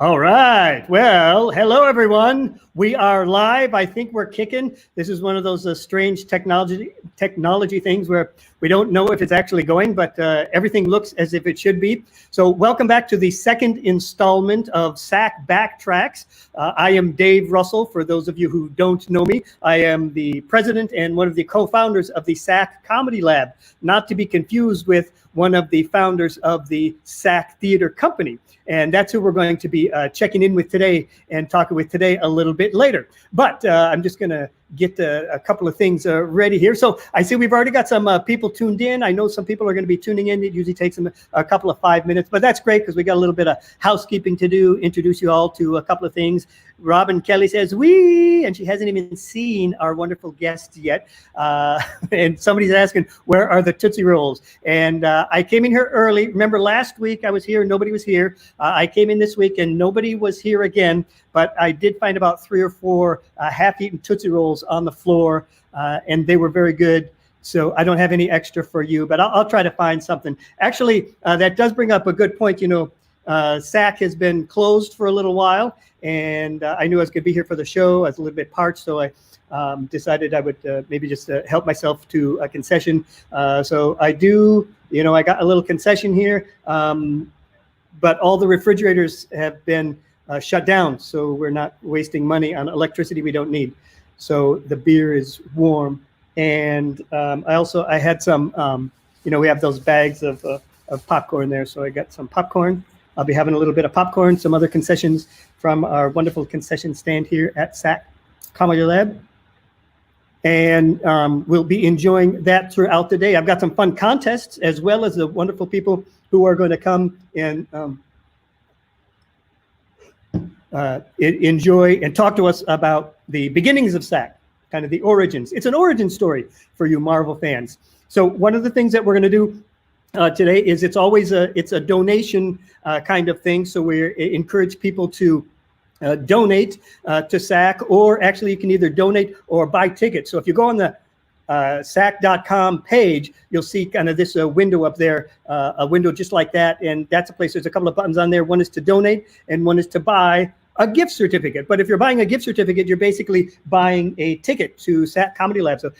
All right. Well, hello, everyone. We are live. I think we're kicking. This is one of those strange technology things where we don't know if it's actually going, but everything looks as if it should be. So welcome back to the second installment of Sak Bak Tracks. I am Dave Russell. For those of you who don't know me, I am the president and one of the co-founders of the SAK Comedy Lab, not to be confused with one of the founders of the SAK Theater Company. And that's who we're going to be checking in with today and talking with today a little bit later. But I'm just going to get a couple of things ready here. So I see we've already got some people tuned in. I know some people are going to be tuning in. It usually takes them a couple of 5 minutes, but that's great because we got a little bit of housekeeping to do, introduce you all to a couple of things. Robin Kelly says, "Wee," and she hasn't even seen our wonderful guests yet. And somebody's asking, where are the Tootsie Rolls? And I came in here early. Remember last week I was here, nobody was here. I came in this week and nobody was here again, but I did find about 3 or 4 half-eaten Tootsie Rolls on the floor, and they were very good. So I don't have any extra for you, but I'll try to find something. Actually, that does bring up a good point. You know, SAK has been closed for a little while, and I knew I was going to be here for the show. I was a little bit parched, so I decided I would maybe just help myself to a concession. So I do, you know, I got a little concession here, but all the refrigerators have been shut down, so we're not wasting money on electricity we don't need. So the beer is warm, and I had some, you know, we have those bags of popcorn there, so I got some popcorn. I'll be having a little bit of popcorn, some other concessions from our wonderful concession stand here at SAK Comedy Lab. And we'll be enjoying that throughout the day. I've got some fun contests as well as the wonderful people who are going to come and enjoy and talk to us about the beginnings of SAK, kind of the origins. It's an origin story for you Marvel fans. So one of the things that we're going to do today is it's a donation kind of thing. So we encourage people to donate to SAK, or actually you can either donate or buy tickets. So if you go on the SAK.com page, you'll see kind of this window up there, a window just like that. And that's a place, there's a couple of buttons on there. One is to donate and one is to buy a gift certificate. But if you're buying a gift certificate, you're basically buying a ticket to SAK Comedy Lab. So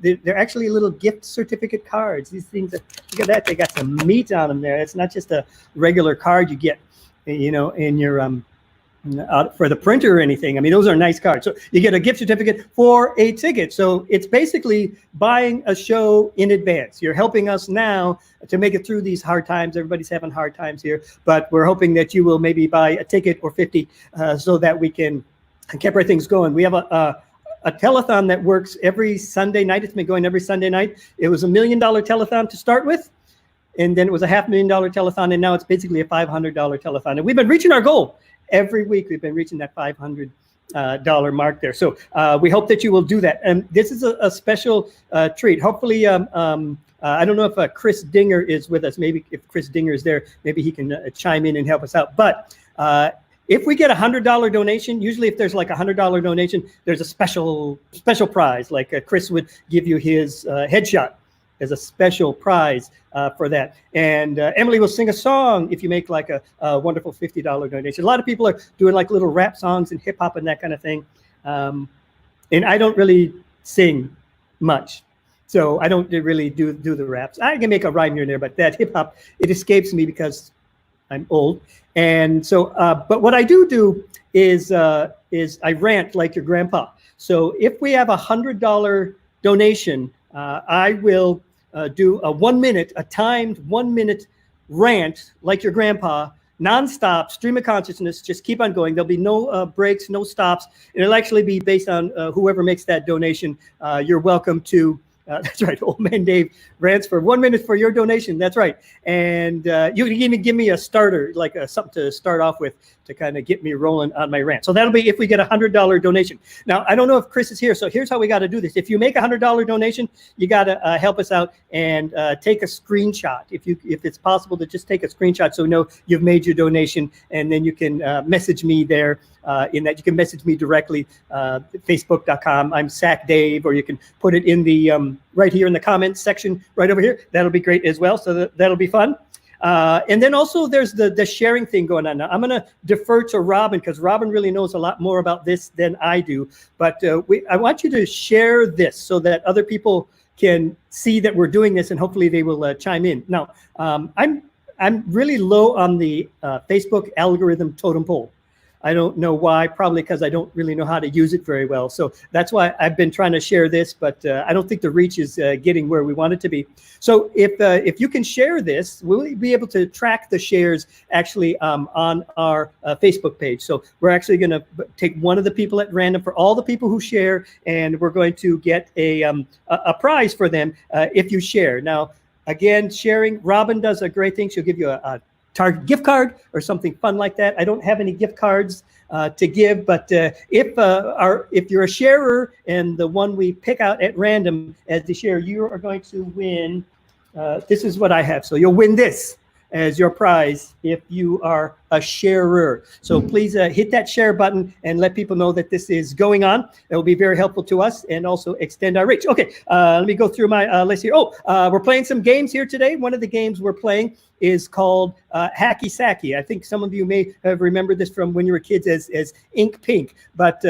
they're actually little gift certificate cards. These things, look at that, they got some meat on them there. It's not just a regular card you get, you know, in your for the printer or anything. I mean, those are nice cards. So you get a gift certificate for a ticket. So it's basically buying a show in advance. You're helping us now to make it through these hard times. Everybody's having hard times here, but we're hoping that you will maybe buy a ticket or 50 so that we can keep our things going. We have a telethon that works every Sunday night. It's been going every Sunday night. It was $1 million telethon to start with, and then it was a $500,000 telethon, and now it's basically a $500 telethon. And we've been reaching our goal. Every week we've been reaching that $500 mark there. So we hope that you will do that. And this is a special treat. Hopefully, I don't know if Chris Dinger is with us. Maybe if Chris Dinger is there, maybe he can chime in and help us out. But if we get a $100 donation, usually if there's like a $100 donation, there's a special prize. Like Chris would give you his headshot as a special prize for that. And Emily will sing a song if you make like a wonderful $50 donation. A lot of people are doing like little rap songs and hip hop and that kind of thing. And I don't really sing much. So I don't really do the raps. I can make a rhyme here and there, but that hip hop, it escapes me because I'm old. And so, but what I do is I rant like your grandpa. So if we have a $100 donation, I will do a timed 1 minute rant like your grandpa, nonstop, stream of consciousness, just keep on going. There'll be no breaks, no stops. It'll actually be based on whoever makes that donation. You're welcome to, that's right, Old Man Dave rants for 1 minute for your donation. That's right. And you can even give me a starter, like something to start off with to kind of get me rolling on my rant. So that'll be if we get a $100 donation. Now, I don't know if Chris is here, so here's how we got to do this. If you make a $100 donation, you got to help us out and take a screenshot. If it's possible to just take a screenshot so we know you've made your donation, and then you can message me there. In that you can message me directly, facebook.com. I'm SAK Dave, or you can put it in the right here in the comments section right over here. That'll be great as well. So that'll be fun. And then also there's the sharing thing going on. Now I'm going to defer to Robin because Robin really knows a lot more about this than I do. But I want you to share this so that other people can see that we're doing this, and hopefully they will chime in. Now, I'm really low on the Facebook algorithm totem pole. I don't know why, probably because I don't really know how to use it very well. So that's why I've been trying to share this, but I don't think the reach is getting where we want it to be. So if you can share this, we'll be able to track the shares actually on our Facebook page. So we're actually going to take one of the people at random for all the people who share, and we're going to get a prize for them if you share. Now, again, sharing, Robin does a great thing. She'll give you a Target gift card or something fun like that. I don't have any gift cards to give, but if you're a sharer and the one we pick out at random as the sharer, you are going to win. This is what I have. So you'll win this as your prize if you are a sharer. So please hit that share button and let people know that this is going on. That will be very helpful to us and also extend our reach. Okay, let me go through my list here. We're playing some games here today. One of the games we're playing is called Hacky Sacky. I think some of you may have remembered this from when you were kids as Ink Pink, but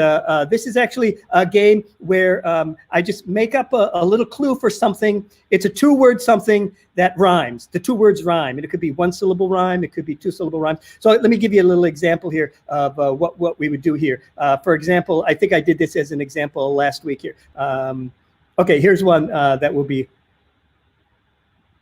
this is actually a game where I just make up a little clue for something. It's a two-word something that rhymes. The two words rhyme, and it could be one-syllable rhyme, it could be two-syllable rhyme. So let me give you a little example here of what we would do here. For example, I think I did this as an example last week here. Okay, here's one that will be.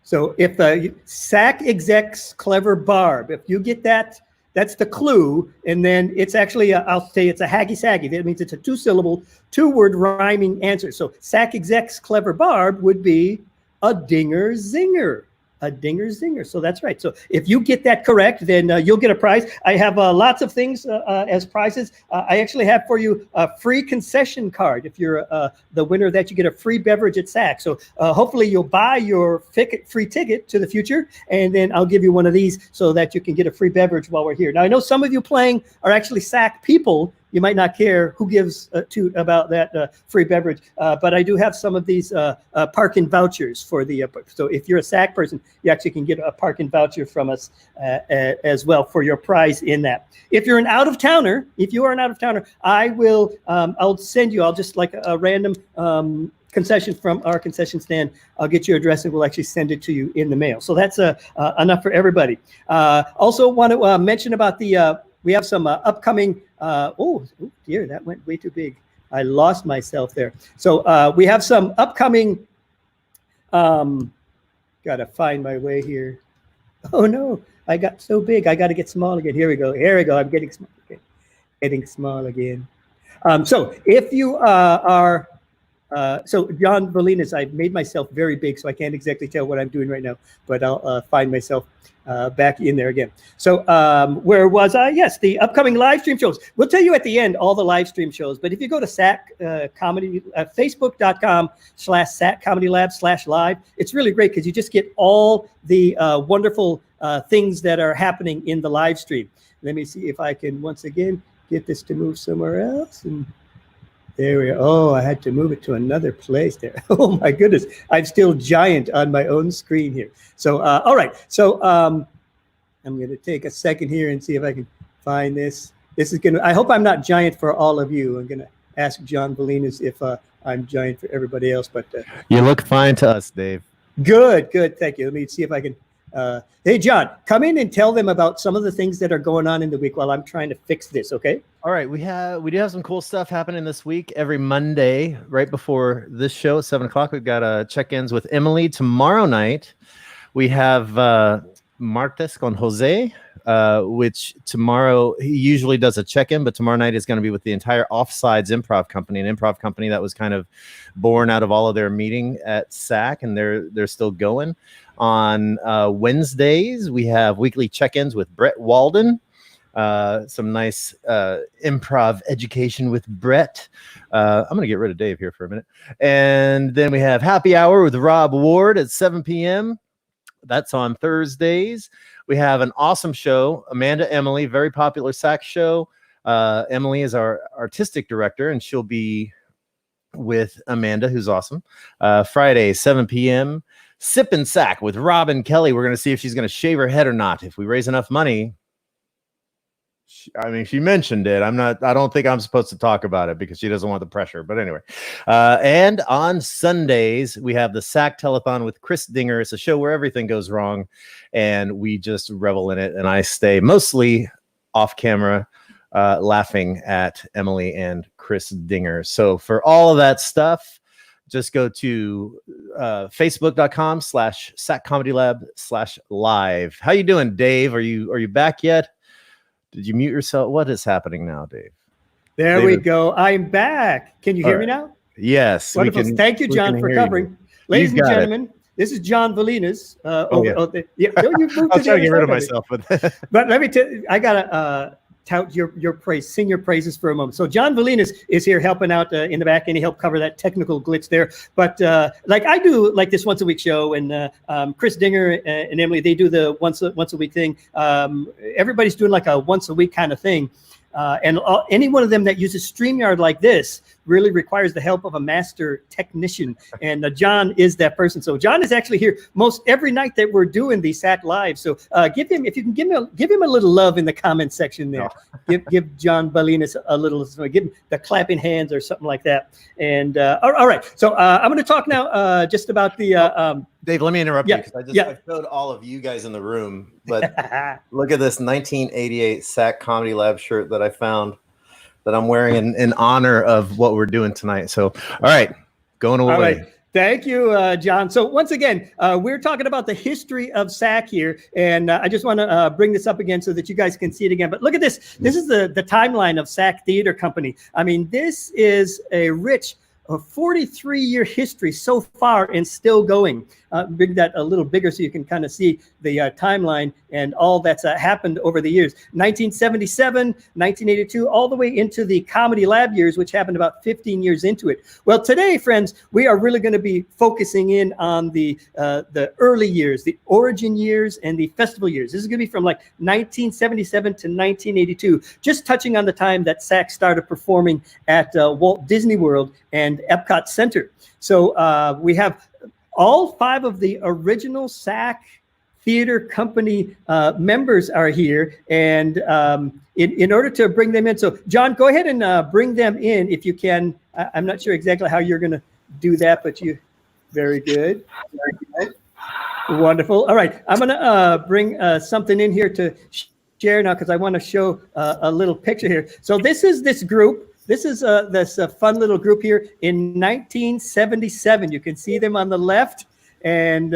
So if SAK Exec's clever barb, if you get that, that's the clue. And then it's actually, I'll say it's a hacky sacky. That means it's a two-syllable, two-word rhyming answer. So SAK Exec's clever barb would be a dinger zinger. A dinger zinger. So that's right. So if you get that correct, then you'll get a prize. I have lots of things as prizes. I actually have for you a free concession card. If you're the winner of that, you get a free beverage at SAK. So hopefully you'll buy your free ticket to the future, and then I'll give you one of these so that you can get a free beverage while we're here. Now, I know some of you playing are actually SAK people. You might not care who gives about that free beverage, but I do have some of these parking vouchers for the. So if you're a SAK person, you actually can get a parking voucher from us as well for your prize in that. If you're an out-of-towner, I will. I'll send you. I'll just like a random concession from our concession stand. I'll get your address and we'll actually send it to you in the mail. So that's enough for everybody. Also want to mention about the. We have some upcoming, oh dear, that went way too big. I lost myself there. So we have some upcoming, gotta find my way here. Oh no, I got so big, I gotta get small again. Here we go, I'm getting small again. Getting small again. So if you are, so John Bolinas, I've made myself very big, so I can't exactly tell what I'm doing right now, but I'll find myself back in there again. So where was I? Yes, the upcoming live stream shows. We'll tell you at the end all the live stream shows, but if you go to SAK Comedy, Facebook.com/SAK Comedy Lab /live, it's really great because you just get all the wonderful things that are happening in the live stream. Let me see if I can once again get this to move somewhere else. And there we are. Oh, I had to move it to another place there. Oh my goodness. I'm still giant on my own screen here. So, all right. So I'm going to take a second here and see if I can find this. This is going to, I hope I'm not giant for all of you. I'm going to ask John Bolinas if I'm giant for everybody else, but. You look fine to us, Dave. Good, good. Thank you. Let me see if I can. Hey, John, come in and tell them about some of the things that are going on in the week while I'm trying to fix this, okay? All right, we do have some cool stuff happening this week. Every Monday, right before this show at 7 o'clock, we've got check-ins with Emily. Tomorrow night, we have Martes con Jose, which tomorrow, he usually does a check-in, but tomorrow night is going to be with the entire Offsides Improv Company, an improv company that was kind of born out of all of their meeting at SAK, and they're still going. On Wednesdays, we have weekly check-ins with Brett Walden. Some nice improv education with Brett. I'm going to get rid of Dave here for a minute. And then we have Happy Hour with Rob Ward at 7 p.m. That's on Thursdays. We have an awesome show, Amanda Emily, very popular SAK show. Emily is our artistic director, and she'll be with Amanda, who's awesome. Friday, 7 p.m. Sip and Sack with Rob and Kelly. We're going to see if she's going to shave her head or not. If we raise enough money. She mentioned it. I don't think I'm supposed to talk about it because she doesn't want the pressure. But anyway, and on Sundays, we have the SAK Telethon with Chris Zinger. It's a show where everything goes wrong and we just revel in it. And I stay mostly off camera laughing at Emily and Chris Zinger. So for all of that stuff, just go to facebook.com/SAK Comedy Lab /live. How you doing, Dave? Are you back yet? Did you mute yourself? What is happening now, Dave? There we go. I'm back. Can you hear me now? Yes. Wonderful. Thank you, John, for covering. Ladies and gentlemen, this is John Valinas. I was trying to get rid of myself. But let me tell you, I got to tout your praise, sing your praises for a moment. So John Valinas is here helping out in the back, and he helped cover that technical glitch there. But like I do like this once a week show, and Chris Zinger and Emily, they do the once a week thing. Everybody's doing like a once a week kind of thing. And any one of them that uses StreamYard like this really requires the help of a master technician. And John is that person. So John is actually here most every night that we're doing the SAK Live. So give him, if you can give him a little love in the comment section there. No. give John Balinas a little, give him the clapping hands or something like that. And all right. So I'm going to talk now just about the Dave, let me interrupt you because I showed all of you guys in the room, but look at this 1988 SAK Comedy Lab shirt that I found that I'm wearing in honor of what we're doing tonight. So, all right, going away. All right. Thank you, John. So once again, we're talking about the history of SAK here, and I just want to bring this up again so that you guys can see it again. But look at this. This is the timeline of SAK Theater Company. I mean, this is a rich 43-year history so far and still going. Bring that a little bigger so you can kind of see the timeline and all that's happened over the years. 1977, 1982, all the way into the Comedy Lab years, which happened about 15 years into it. Well, today, friends, we are really going to be focusing in on the early years, the origin years, and the festival years. This is going to be from like 1977 to 1982, just touching on the time that SAK started performing at Walt Disney World and Epcot Center. So we have all 5 of the original SAK Theater Company members are here, and in order to bring them in, so John, go ahead and bring them in if you can. I'm not sure exactly how you're going to do that, but you, very good. Very good. Wonderful. All right, I'm going to bring something in here to share now because I want to show a little picture here. So this is this group. This is this fun little group here in 1977. You can see them on the left. And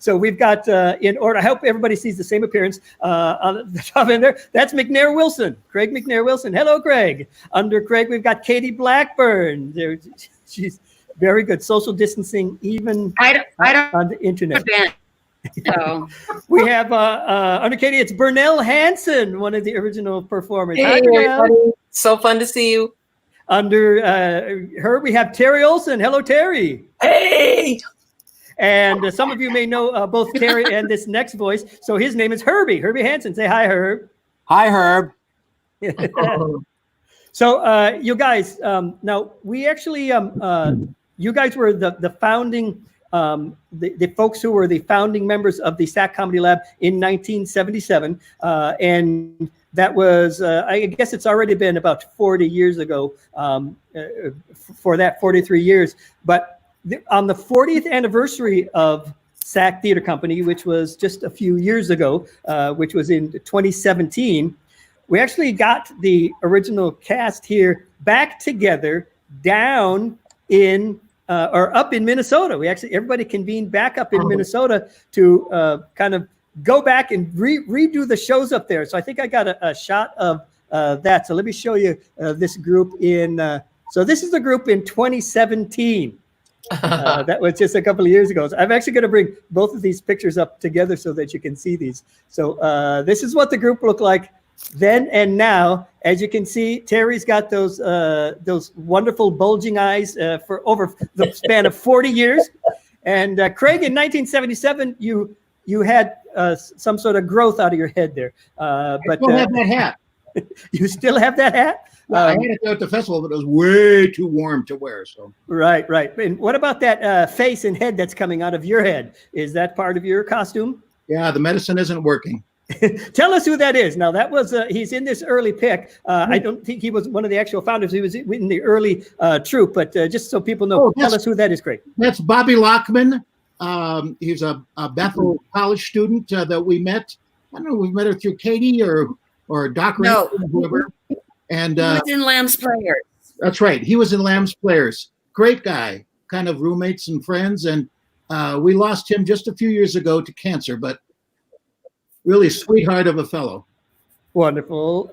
so we've got in order, I hope everybody sees the same appearance on the top end there. That's McNair Wilson, Craig McNair Wilson. Hello, Craig. Under Craig, we've got Katie Blackburn. There, she's very good. Social distancing, even on the internet. So we have under Katie, it's Burnell Hansen, one of the original performers. Hey, Hi, everybody. So fun to see you. Under her, we have Terry Olson. Hello, Terry. Hey. And some of you may know both Terry and this next voice. So his name is Herbie Hansen. Say hi, Herb. Hi, Herb. So you guys, now we actually, you guys were the founding, the folks who were the founding members of the SAK Comedy Lab in 1977. And that was, I guess it's already been about 40 years ago for that 43 years. But on the 40th anniversary of SAK Theater Company, which was just a few years ago, which was in 2017, we actually got the original cast here back together down in or up in Minnesota. We actually, everybody convened back up in Minnesota to kind of go back and redo the shows up there. So I think I got a shot of that. So let me show you this group in, so this is the group in 2017. That was just a couple of years ago. So I'm actually going to bring both of these pictures up together so that you can see these. So this is what the group looked like then and now. As you can see, Terry's got those wonderful bulging eyes for over the span of 40 years. And Craig, in 1977, you had some sort of growth out of your head there. But I still have that hat. You still have that hat? Well, I had it there at the festival, but it was way too warm to wear. So Right. And what about that face and head that's coming out of your head? Is that part of your costume? yeah, the medicine isn't working. Tell us who that is. Now, that was he's in this early pick. I don't think he was one of the actual founders. He was in the early troupe, but just so people know, tell us who that is. Great. That's Bobby Lockman. He's a Bethel College student that we met. I don't know, we met her through Katie or Doc Ray, No. whoever. And He was in Lamb's Players. that's right. He was in Lamb's Players. Great guy, kind of roommates and friends. And we lost him just a few years ago to cancer, but really sweetheart of a fellow. Wonderful.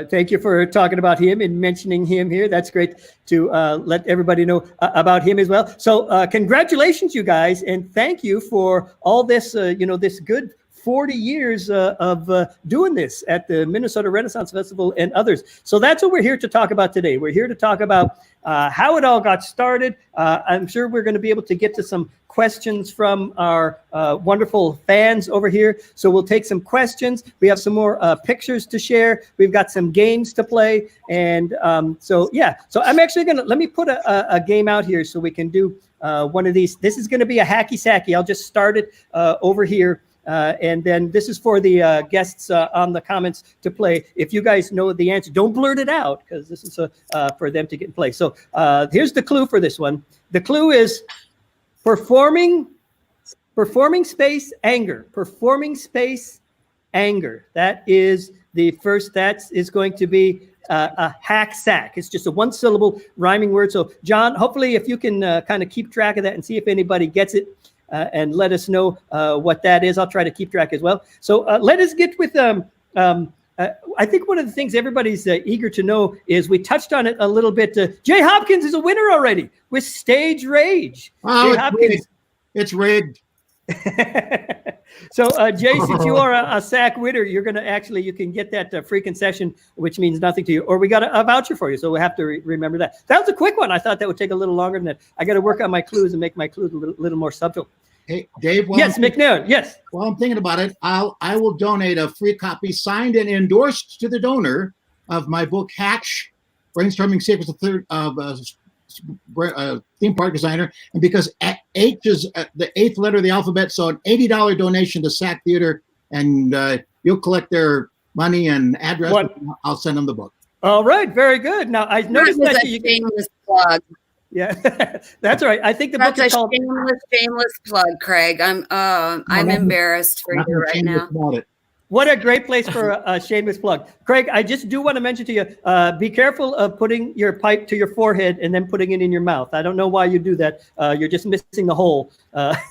Thank you for talking about him and mentioning him here. That's great to let everybody know about him as well. So congratulations, you guys, and thank you for all this, this good 40 years of doing this at the Minnesota Renaissance Festival and others. So that's what we're here to talk about today. We're here to talk about how it all got started. I'm sure we're going to be able to get to some questions from our wonderful fans over here. So we'll take some questions. We have some more pictures to share. We've got some games to play. And so I'm actually going to, let me put a game out here so we can do one of these. This is going to be a hacky sacky. I'll just start it over here. And then this is for the guests on the comments to play. If you guys know the answer, don't blurt it out because this is for them to get in play. So here's the clue for this one. The clue is performing space anger. Performing space anger. That is the first. That is going to be a hack sack. It's just a one syllable rhyming word. So John, hopefully if you can kind of keep track of that and see if anybody gets it. And let us know what that is. I'll try to keep track as well. So let us get with I think one of the things everybody's eager to know is we touched on it a little bit. Jay Hopkins is a winner already with Stage Rage. Oh, Jay Hopkins. It's rigged. So Jay, since you are a SAK winner, you're going to you can get that free concession, which means nothing to you, or we got a voucher for you. So we'll have to remember that. That was a quick one. I thought that would take a little longer than that. I got to work on my clues and make my clues a little more subtle. Hey, Dave. Yes, McNair. Yes. While I'm thinking about it, I will donate a free copy signed and endorsed to the donor of my book Hatch, Brainstorming Secrets of Theme Park Designer. And because H is the eighth letter of the alphabet, so an $80 donation to SAK Theater, and you'll collect their money and address. I'll send them the book. All right, very good. Now I noticed that you shameless plug. Yeah, that's right. I think the book is called shameless plug, Craig. I'm embarrassed for you right now. What a great place for a shameless plug. Craig, I just do want to mention to you, be careful of putting your pipe to your forehead and then putting it in your mouth. I don't know why you do that. You're just missing the hole.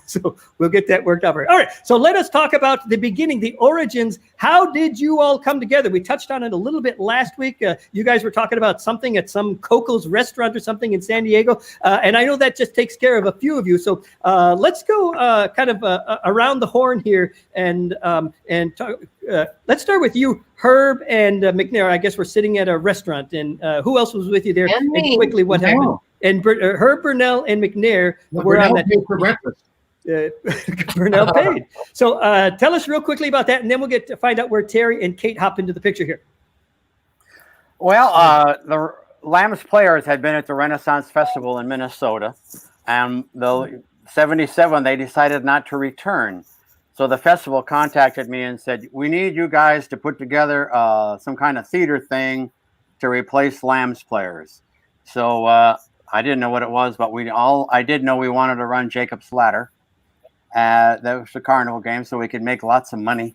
So we'll get that worked out for you. All right, so let us talk about the beginning, the origins. How did you all come together? We touched on it a little bit last week. You guys were talking about something at some Coco's restaurant or something in San Diego. And I know that just takes care of a few of you. So let's go kind of around the horn here and talk. Let's start with you, Herb and McNair. I guess we're sitting at a restaurant, and who else was with you there? And quickly, what happened? And Herb, Burnell, and McNair were on that. For breakfast. Burnell paid. So tell us real quickly about that, and then we'll get to find out where Terry and Kate hop into the picture here. Well, the Lamb's Players had been at the Renaissance Festival in Minnesota, and the 77 they decided not to return. So the festival contacted me and said, we need you guys to put together some kind of theater thing to replace Lamb's Players. So I didn't know what it was, but I did know we wanted to run Jacob's Ladder. That was the carnival game, so we could make lots of money.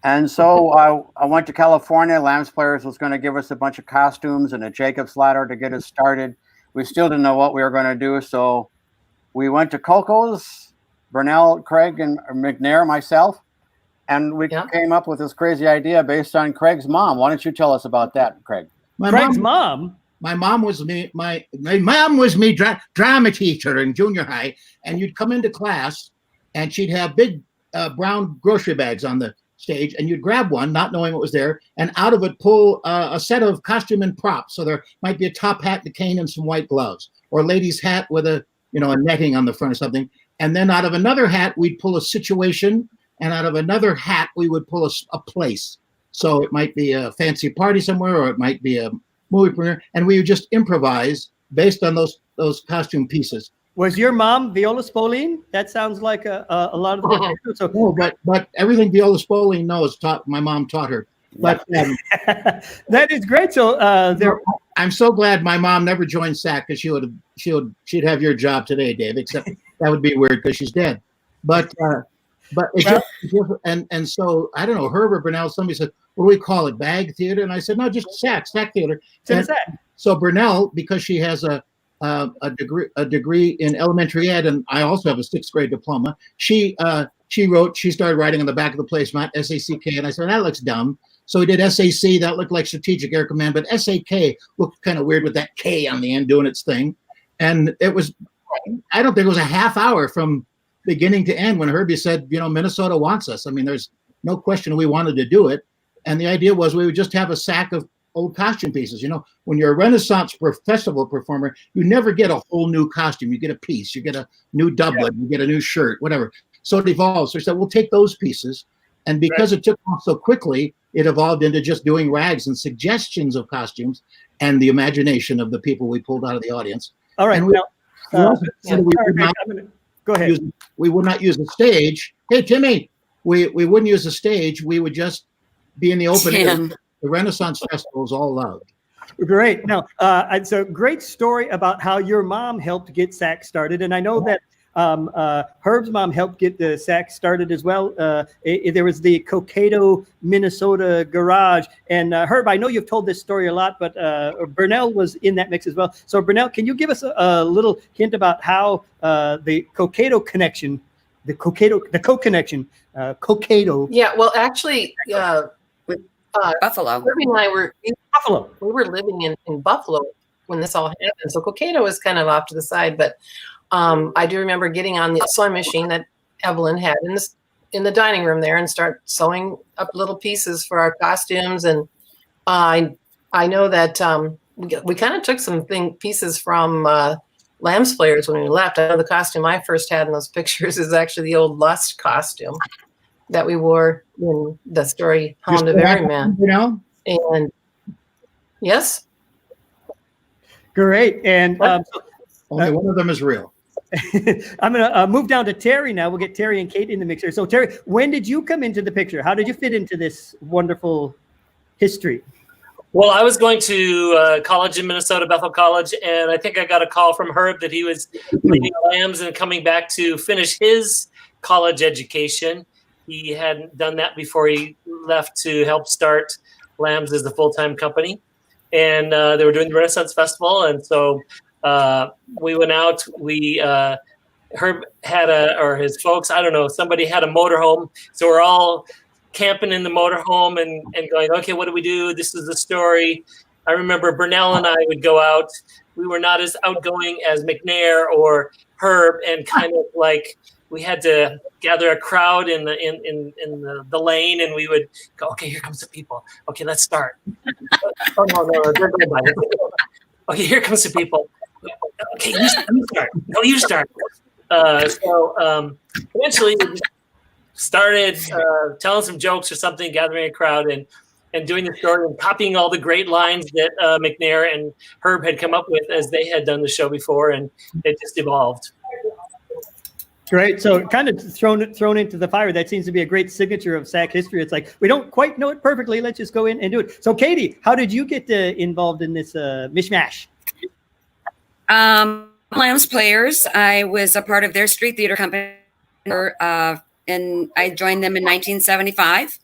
And so I went to California. Lamb's Players was going to give us a bunch of costumes and a Jacob's Ladder to get us started. We still didn't know what we were going to do, so we went to Coco's. Burnell, Craig, and McNair, myself, and we came up with this crazy idea based on Craig's mom. Why don't you tell us about that, Craig? Craig's mom? My mom was me. My mom was me drama teacher in junior high, and you'd come into class, and she'd have big brown grocery bags on the stage, and you'd grab one, not knowing what was there, and out of it pull a set of costume and props. So there might be a top hat, and a cane, and some white gloves, or a lady's hat with a netting on the front or something. And then out of another hat, we'd pull a situation. And out of another hat, we would pull a place. So it might be a fancy party somewhere, or it might be a movie premiere, and we would just improvise based on those costume pieces. Was your mom Viola Spolin? That sounds like a lot of the so No, but everything Viola Spolin knows, my mom taught her. But that is great. So I'm so glad my mom never joined SAK, because she'd have your job today, Dave. Except that would be weird because she's dead. But it's just and so I don't know, Herb or Burnell. Somebody said, "What do we call it? Bag theater?" And I said, "No, just SAK theater." So Burnell, because she has a degree in elementary ed, and I also have a 6th grade diploma. She started writing on the back of the placemat SACK, and I said, that looks dumb. So we did SAC, that looked like Strategic Air Command, but SAK looked kind of weird with that K on the end doing its thing. And it was, I don't think it was a half hour from beginning to end when Herbie said, Minnesota wants us. I mean, there's no question we wanted to do it. And the idea was we would just have a sack of old costume pieces. When you're a Renaissance festival performer, you never get a whole new costume. You get a piece, you get a new doublet, you get a new shirt, whatever. So it evolves. So we said, we'll take those pieces. And because it took off so quickly, it evolved into just doing rags and suggestions of costumes and the imagination of the people we pulled out of the audience. All right. Go ahead. We would not use the stage. Hey, Timmy, we wouldn't use the stage. We would just be in the open air. The Renaissance Festival is all loud. Great. Now, it's a great story about how your mom helped get SAK started. And I know that Herb's mom helped get the SAK started as well. There was the Cokato, Minnesota garage. And Herb, I know you've told this story a lot, but Burnell was in that mix as well. So Burnell, can you give us a little hint about how the Cokato connection, the Coke connection, Cokato. Yeah, well, actually, Buffalo. Kirby and I were Buffalo. We were living in Buffalo when this all happened. So Cokato was kind of off to the side, but I do remember getting on the sewing machine that Evelyn had in the dining room there and start sewing up little pieces for our costumes. And I know that we kind of took some pieces from Lamb's Players when we left. I know the costume I first had in those pictures is actually the old Lust costume that we wore in the story Hound of Everyman. And yes. Great. And only one of them is real. I'm going to move down to Terry now. We'll get Terry and Kate in the mixer. So Terry, when did you come into the picture? How did you fit into this wonderful history? Well, I was going to college in Minnesota, Bethel College, and I think I got a call from Herb that he was leaving Lambs and coming back to finish his college education. He hadn't done that before he left to help start Lambs as the full-time company. And they were doing the Renaissance Festival, and so we went out. Herb had or his folks, I don't know, somebody had a motorhome, so we're all camping in the motorhome and going, okay, what do we do? This is the story. I remember Burnell and I would go out. We were not as outgoing as McNair or Herb, and kind of like we had to gather a crowd in the lane, and we would go, okay, here comes the people. Okay, let's start. Oh, no, they're going by. Okay, here comes the people. Okay, you start. No, you start. So eventually we started telling some jokes or something, gathering a crowd and doing the story and copying all the great lines that McNair and Herb had come up with as they had done the show before, and it just evolved. Great. So kind of thrown into the fire. That seems to be a great signature of SAK history. It's like, we don't quite know it perfectly. Let's just go in and do it. So Katie, how did you get involved in this mishmash? Lamb's Players. I was a part of their street theater company, and I joined them in 1975.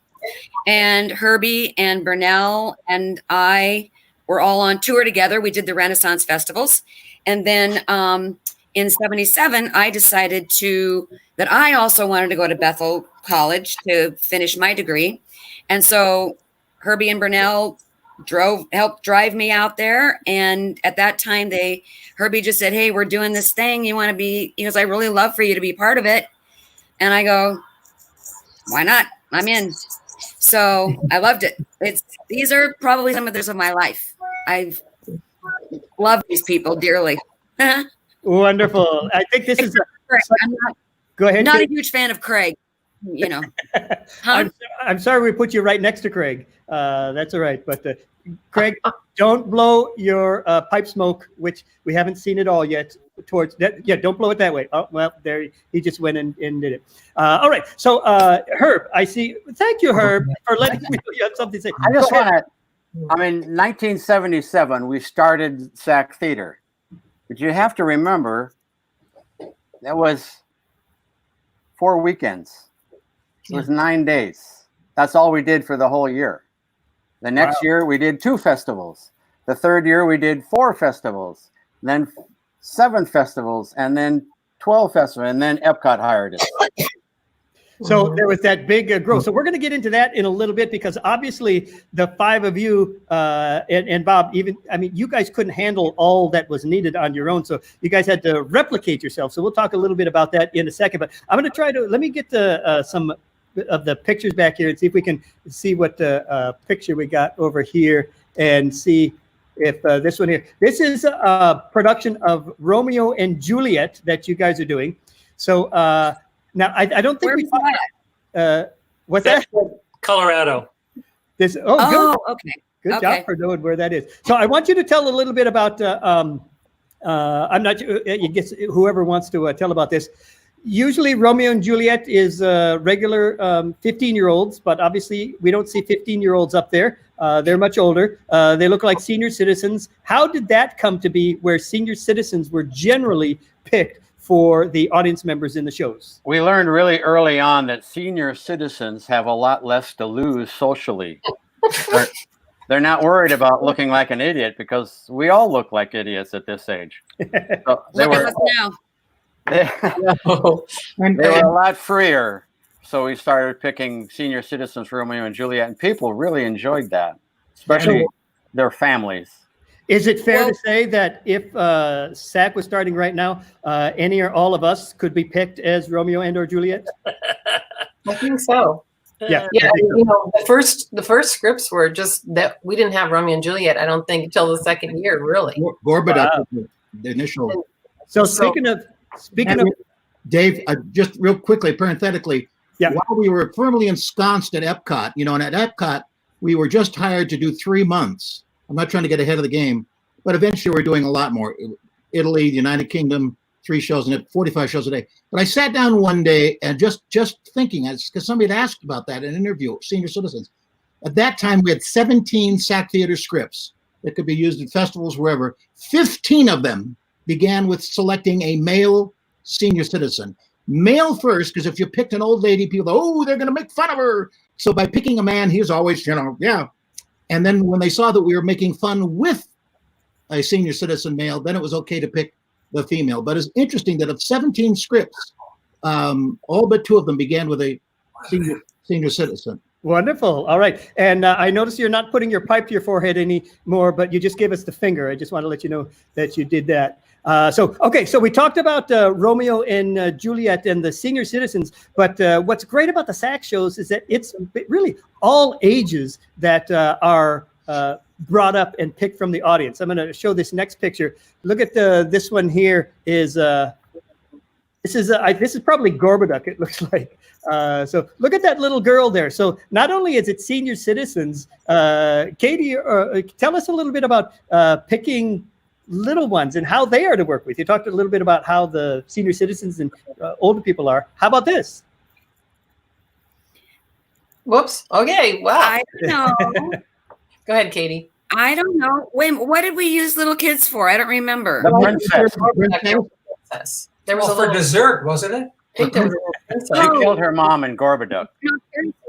And Herbie and Burnell and I were all on tour together. We did the Renaissance festivals. And then in 77, I decided that I also wanted to go to Bethel College to finish my degree. And so Herbie and Burnell helped drive me out there. And at that time, Herbie just said, hey, we're doing this thing. You want to be, he goes, I really love for you to be part of it. And I go, why not? I'm in. So I loved it. These are probably some of those of my life. I've loved these people dearly. Wonderful. I think this is I'm go ahead. Not a huge fan of Craig. you know. I'm sorry we put you right next to Craig. That's all right. But Craig, don't blow your pipe smoke, which we haven't seen it all yet. Towards that, yeah, don't blow it that way. Oh, well, there he just went and did it. All right. So Herb, I see. Thank you, Herb, for letting me know you had something to say. I just want to, I mean, 1977, we started SAK Theater. But you have to remember, that was 4 weekends. It was 9 days. That's all we did for the whole year. The next year, we did 2 festivals. The third year, we did 4 festivals. Then 7 festivals, and then 12 festivals, and then Epcot hired us. So there was that big growth. So we're going to get into that in a little bit, because obviously the 5 of you and Bob, even, I mean, you guys couldn't handle all that was needed on your own. So you guys had to replicate yourself. So we'll talk a little bit about that in a second. But I'm going to try to, let me get some of the pictures back here and see if we can see what picture we got over here and see if this one here. This is a production of Romeo and Juliet that you guys are doing. So now I don't think what's that? Colorado. This good. Okay. Good job for knowing where that is. So I want you to tell a little bit about I'm not sure, I guess whoever wants to tell about this. Usually Romeo and Juliet is regular 15-year-olds, but obviously we don't see 15-year-olds up there. They're much older. They look like senior citizens. How did that come to be where senior citizens were generally picked for the audience members in the shows? We learned really early on that senior citizens have a lot less to lose socially. They're not worried about looking like an idiot, because we all look like idiots at this age. So they Look were, at us now. they were a lot freer. So we started picking senior citizens for Romeo and Juliet, and people really enjoyed that, especially their families. Is it fair to say that if SAK was starting right now, any or all of us could be picked as Romeo and or Juliet? I think so. Yeah. Yeah, you know, the first scripts were just that we didn't have Romeo and Juliet, I don't think, until the second year, really. Gorbachev, the initial. So speaking of Dave, just real quickly, parenthetically, yeah. While we were firmly ensconced at Epcot, you know, and at Epcot, we were just hired to do 3 months. I'm not trying to get ahead of the game, but eventually we're doing a lot more. Italy, the United Kingdom, 3 shows and 45 shows a day. But I sat down one day and just thinking, because somebody had asked about that in an interview, senior citizens. At that time, we had 17 SAK Theater scripts that could be used at festivals, wherever. 15 of them began with selecting a male senior citizen. Male first, because if you picked an old lady, people go, oh, they're going to make fun of her. So by picking a man, he was always, you know, yeah. And then when they saw that we were making fun with a senior citizen male, then it was okay to pick the female. But it's interesting that of 17 scripts, all but 2 of them began with a senior citizen. Wonderful. All right. And I notice you're not putting your pipe to your forehead anymore, but you just gave us the finger. I just want to let you know that you did that. So we talked about Romeo and Juliet and the senior citizens, but what's great about the SAK shows is that it's really all ages that are brought up and picked from the audience. I'm going to show this next picture. Look at this one here is this is probably Gorbachev, it looks like. So look at that little girl there. So not only is it senior citizens, Katie, tell us a little bit about picking little ones and how they are to work with. You talked a little bit about how the senior citizens and older people are. How about this? Whoops. Okay. Wow. I don't know. Go ahead, Katie. I don't know. Wait, what did we use little kids for? I don't remember. The princess. Princess. There was for a little dessert, wasn't it? I think there was a little princess. She killed her mom in Gorbachev.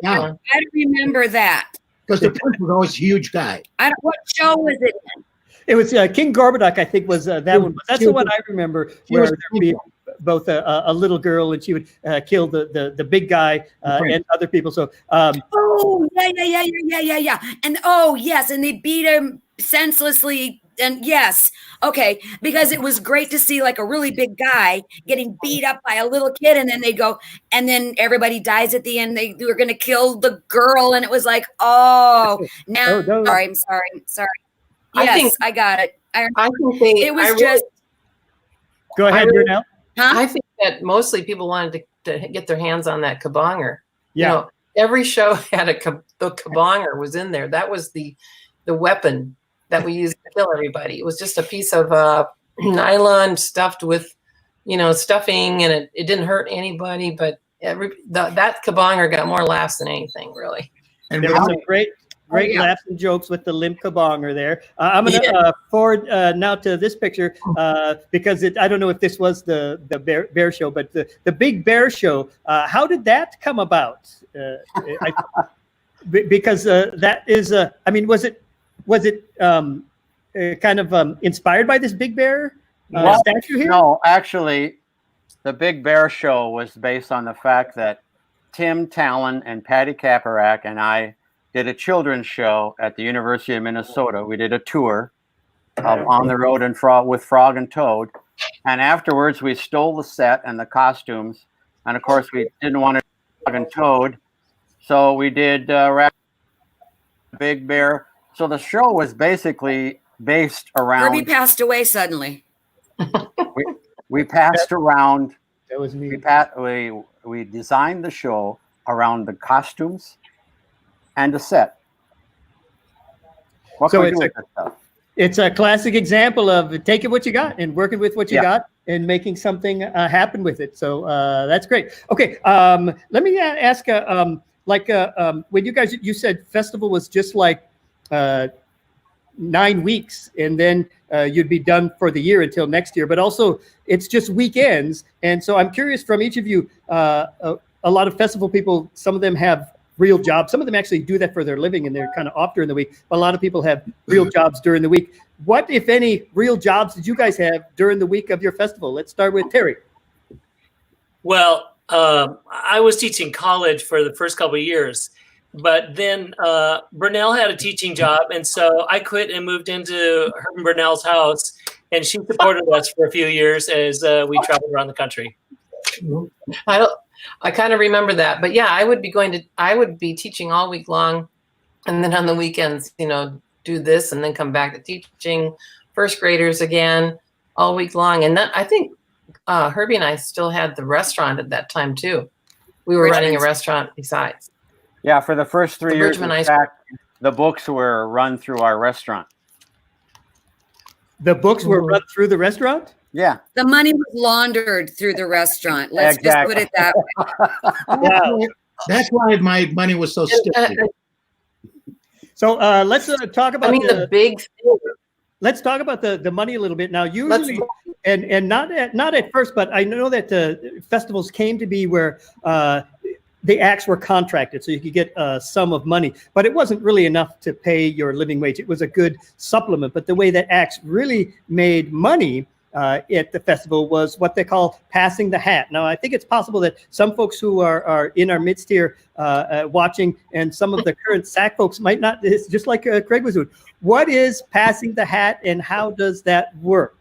Yeah. I don't remember that. Because the prince was always a huge guy. What show was it in? It was King Gorbachev, I think, was that one. But that's the one I remember, where there would be both a little girl and she would kill the big guy and other people. So oh yeah. And oh yes, and they beat him senselessly. And yes, okay, because it was great to see like a really big guy getting beat up by a little kid, and then they go, and then everybody dies at the end. They were going to kill the girl, and it was like, oh, now no. I'm sorry. Yes, I got it. I think it was just. Go ahead, Brunel. Huh? I think that mostly people wanted to to get their hands on that kabonger. Yeah. You know, every show had the kabonger was in there. That was the weapon that we used to kill everybody. It was just a piece of nylon stuffed with, you know, stuffing, and it didn't hurt anybody, but that kabonger got more laughs than anything, really. And There were some great laughs and jokes with the limp kabonger there. I'm going to forward now to this picture because I don't know if this was the bear show, but the Big Bear Show. How did that come about? Because that is, I mean, was it kind of inspired by this Big Bear statue here? No, actually, the Big Bear Show was based on the fact that Tim Talon and Patty Kaparak and I did a children's show at the University of Minnesota. We did a tour of On the Road and with Frog and Toad. And afterwards, we stole the set and the costumes. And of course, we didn't want to do Frog and Toad. So we did Big Bear. So the show was basically based around. Herbie passed away suddenly. We passed around. That was me. We designed the show around the costumes and the set. What So can we do with this stuff? It's a classic example of taking what you got and working with what you got and making something happen with it. So that's great. Okay, let me ask, when you said festival was just like 9 weeks, and then you'd be done for the year until next year, but also it's just weekends. And so I'm curious from each of you, a lot of festival people, some of them have real jobs. Some of them actually do that for their living and they're kind of off during the week. But a lot of people have real jobs during the week. What, if any, real jobs did you guys have during the week of your festival? Let's start with Terry. Well, I was teaching college for the first couple of years, but then Burnell had a teaching job, and so I quit and moved into her and Burnell's house, and she supported us for a few years as we traveled around the country. I kind of remember that, but yeah, I would be teaching all week long, and then on the weekends, you know, do this and then come back to teaching first graders again all week long. And then I think Herbie and I still had the restaurant at that time too. We were running a restaurant besides. Yeah, for the first 3 years, in fact, the books were run through our restaurant. The books were run through the restaurant? Yeah. The money was laundered through the restaurant. Let's just put it that way. Wow. That's why my money was so sticky. So let's talk about the big thing. Let's talk about the money a little bit now. Usually, and not at first, but I know that festivals came to be where the acts were contracted, so you could get a sum of money, but it wasn't really enough to pay your living wage. It was a good supplement. But the way that acts really made money at the festival was what they call passing the hat. Now, I think it's possible that some folks who are in our midst here watching, and some of the current SAK folks might not, it's just like Craig was doing. What is passing the hat and how does that work?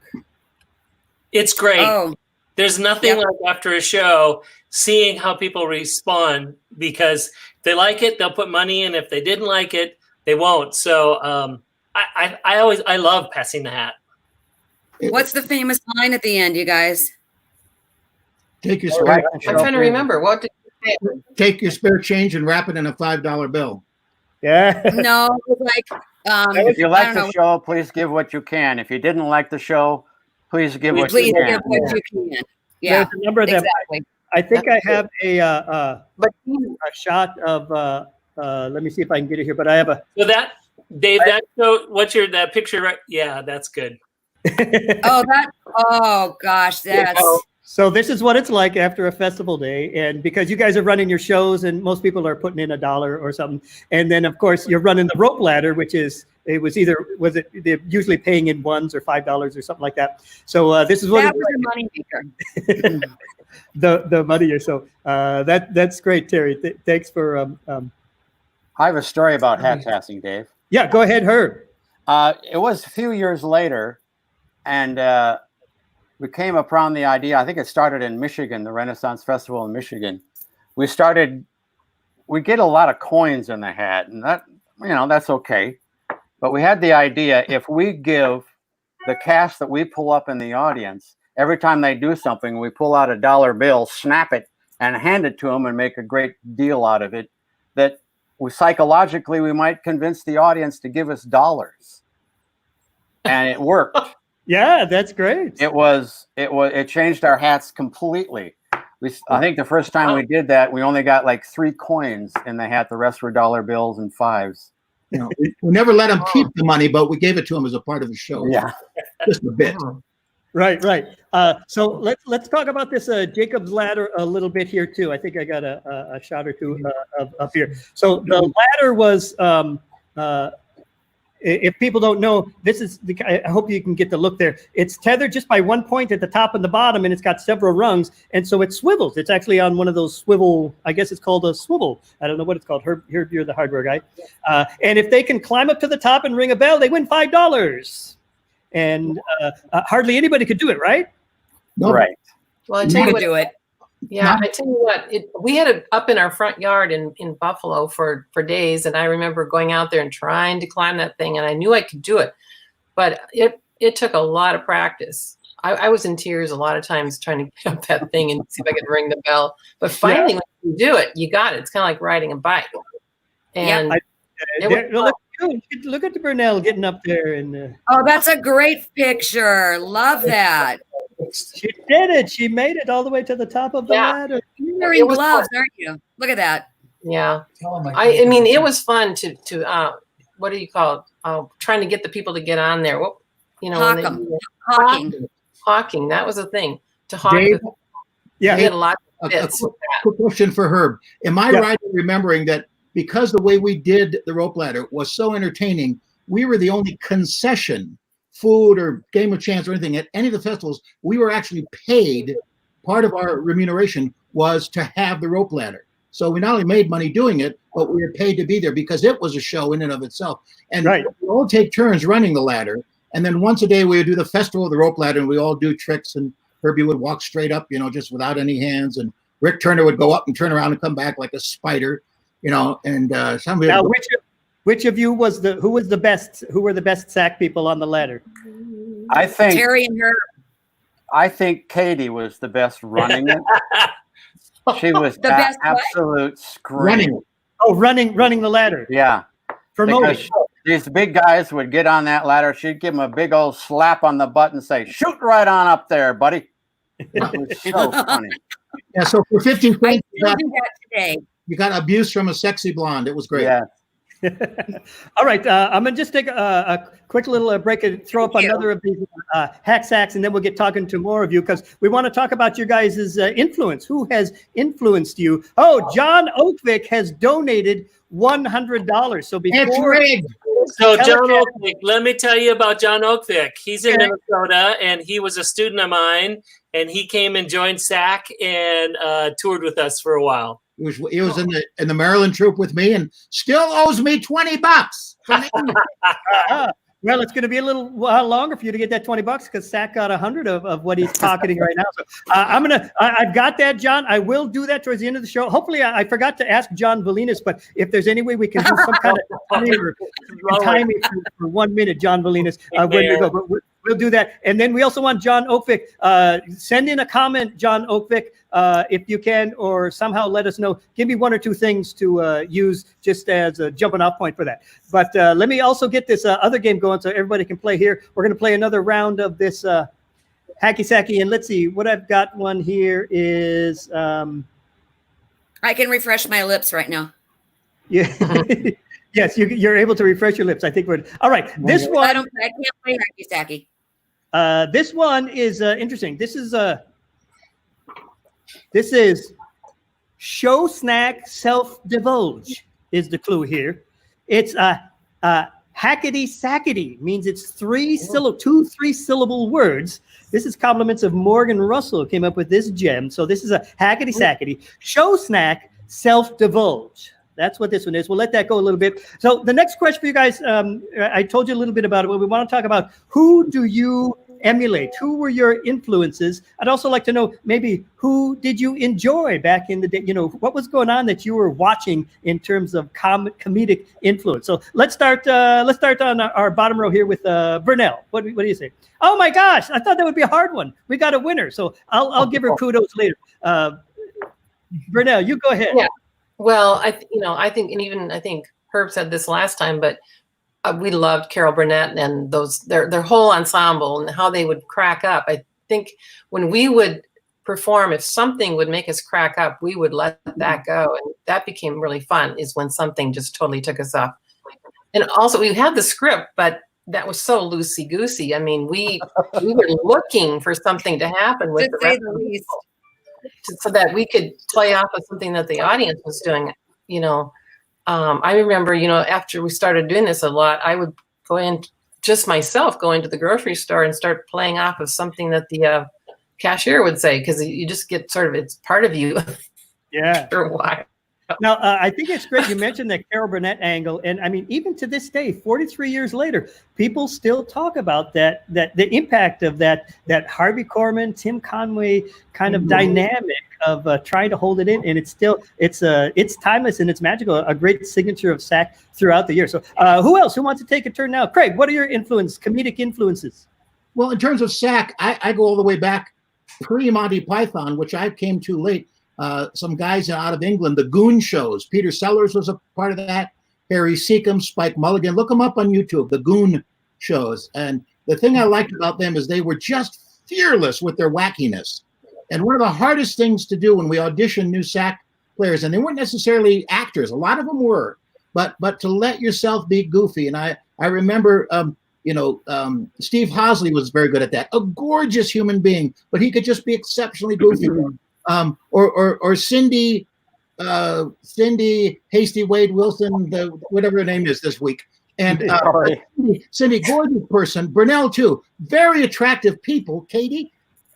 It's great. Oh, There's nothing like after a show, seeing how people respond, because if they like it, they'll put money in. If they didn't like it, they won't. So I love passing the hat. what's the famous line at the end, you guys? Take your Right. spare, I'm trying to remember. What did you say? take your spare change and wrap it in a $5 bill. Yeah. No, it was like If you I like don't the know. show, please give what you can. If you didn't like the show, please give what Please you give can. what you can. Yeah, There's a number of them. exactly. I think I have a But shot of, let me see if I can get it here, but I have a. So that, Dave, that show, that picture, right? Yeah, that's good. Oh gosh, that's So this is what it's like after a festival day. And because you guys are running your shows and most people are putting in $1 or something. And then of course you're running the rope ladder, which is, they're usually paying in $1s or $5 or something like that. So this is what that it's was like. a money maker. the money. So that's great, Terry. Thanks for. I have a story about hat passing, Dave. Yeah, go ahead, Herb. It was a few years later, and we came upon the idea. I think it started in Michigan, the Renaissance Festival in Michigan. We get a lot of coins in the hat, and that's okay. But we had the idea, if we give the cast that we pull up in the audience, every time they do something, we pull out a $1 bill, snap it, and hand it to them and make a great deal out of it, that psychologically we might convince the audience to give us dollars. And it worked. Yeah, that's great. It changed our hats completely. I think the first time we did that, we only got like 3 coins in the hat. The rest were dollar bills and 5s. You know, we never let them keep the money, but we gave it to them as a part of the show. Yeah, just a bit. Right. So let's talk about this Jacob's ladder a little bit here too. I think I got a shot or two up here. So the ladder was, if people don't know, this is I hope you can get the look there. It's tethered just by one point at the top and the bottom, and it's got several rungs, and so it swivels. It's actually on one of those swivel. I guess it's called a swivel. I don't know what it's called. Herb, you're the hardware guy. And if they can climb up to the top and ring a bell, they win $5. And hardly anybody could do it, right? No. Right. Well, I tell you what, do it. yeah, I tell you what, we had it up in our front yard in Buffalo for days, and I remember going out there and trying to climb that thing, and I knew I could do it, but it took a lot of practice. I was in tears a lot of times trying to get up that thing and see if I could ring the bell. But finally, when you do it, you got it. It's kind of like riding a bike. And look at the Burnell getting up there, and Oh, that's a great picture. Love that. she did it. She made it all the way to the top of the ladder. You're wearing gloves, aren't you? Look at that. yeah, I mean, it was fun to what do you call it? Trying to get the people to get on there. What, you know, hawking. That was a thing to hawk. Dave, we had a lot of bits. Quick question for Herb. Am I right in remembering that because the way we did the rope ladder was so entertaining, we were the only concession, food or game of chance or anything at any of the festivals, we were actually paid, part of our remuneration was to have the rope ladder. So we not only made money doing it, but we were paid to be there because it was a show in and of itself. And we all take turns running the ladder. And then once a day we would do the festival of the rope ladder, and we all do tricks, and Herbie would walk straight up, you know, just without any hands. And Rick Turner would go up and turn around and come back like a spider, you know, and somebody. Now, which of you who were the best SAK people on the ladder? I think Terry and her. I think Katie was the best running it. She was The best absolute scream. Running the ladder. Yeah. Promoting. These big guys would get on that ladder. She'd give them a big old slap on the butt and say, "Shoot right on up there, buddy." It was so funny. Yeah, so for 50 cents, you got abuse from a sexy blonde. It was great. Yeah. All right, I'm gonna just take a quick little break and throw up another of these hack sacks, and then we'll get talking to more of you because we want to talk about your guys' influence. Who has influenced you? Oh, John Oakvick has donated $100. So before, so John Oakvick, let me tell you about John Oakvick. He's in Minnesota, and he was a student of mine, and he came and joined SAK and toured with us for a while. He was in the Maryland troupe with me, and still owes me $20. Well, it's going to be a little while longer for you to get that $20 because SAK got 100 of what he's pocketing right now. So I've got that, John. I will do that towards the end of the show. Hopefully, I forgot to ask John Valinas, but if there's any way we can do some kind of timing for 1 minute, John Valinas, when we go, but we'll do that. And then we also want John Oakvick. Send in a comment, John Oakvick, if you can, or somehow let us know. Give me 1 or 2 things to use just as a jumping off point for that. But let me also get this other game going so everybody can play here. We're going to play another round of this hacky sacky. And let's see, what I've got one here is... I can refresh my lips right now. Yeah. Yes, you're able to refresh your lips. I think we're all right. This one, I can't play hacky sacky. This one is interesting. This is show snack self-divulge is the clue here. It's hackety sackety, means it's 2 3-syllable words. This is compliments of Morgan Russell came up with this gem. So this is a hackety sackety show snack self-divulge. That's what this one is. We'll let that go a little bit. So the next question for you guys, I told you a little bit about it, but we want to talk about who do you emulate? Who were your influences? I'd also like to know maybe who did you enjoy back in the day? You know, what was going on that you were watching in terms of comedic influence? So let's start on our bottom row here with Burnell. What do you say? Oh my gosh, I thought that would be a hard one. We got a winner. So I'll give her kudos later. Brunel, you go ahead. Yeah. Well, I think, and even I think Herb said this last time, but we loved Carol Burnett and their whole ensemble and how they would crack up. I think when we would perform, if something would make us crack up, we would let that go, and that became really fun. Is when something just totally took us up. And also, we had the script, but that was so loosey goosey. I mean, we were looking for something to happen with the rest of the people, so that we could play off of something that the audience was doing. I remember, after we started doing this a lot, I would go in just myself, go into the grocery store and start playing off of something that the cashier would say, because you just get sort of, it's part of you. Yeah. After a while. Now, I think it's great you mentioned that Carol Burnett angle. And I mean, even to this day, 43 years later, people still talk about that the impact of that Harvey Korman, Tim Conway kind of dynamic of trying to hold it in. And it's timeless and it's magical, a great signature of SAK throughout the year. So who else? Who wants to take a turn now? Craig, what are your comedic influences? Well, in terms of SAK, I go all the way back pre-Monty Python, which I came to late. Some guys out of England, the Goon shows. Peter Sellers was a part of that. Harry Seacombe, Spike Mulligan. Look them up on YouTube, the Goon shows. And the thing I liked about them is they were just fearless with their wackiness. And one of the hardest things to do when we audition new SAK players, and they weren't necessarily actors, a lot of them were, but to let yourself be goofy. And I remember, Steve Hosley was very good at that. A gorgeous human being, but he could just be exceptionally goofy. Or Cindy Hasty Wade Wilson, whatever her name is this week. And Cindy, gorgeous person. Brunel too, very attractive people. Katie,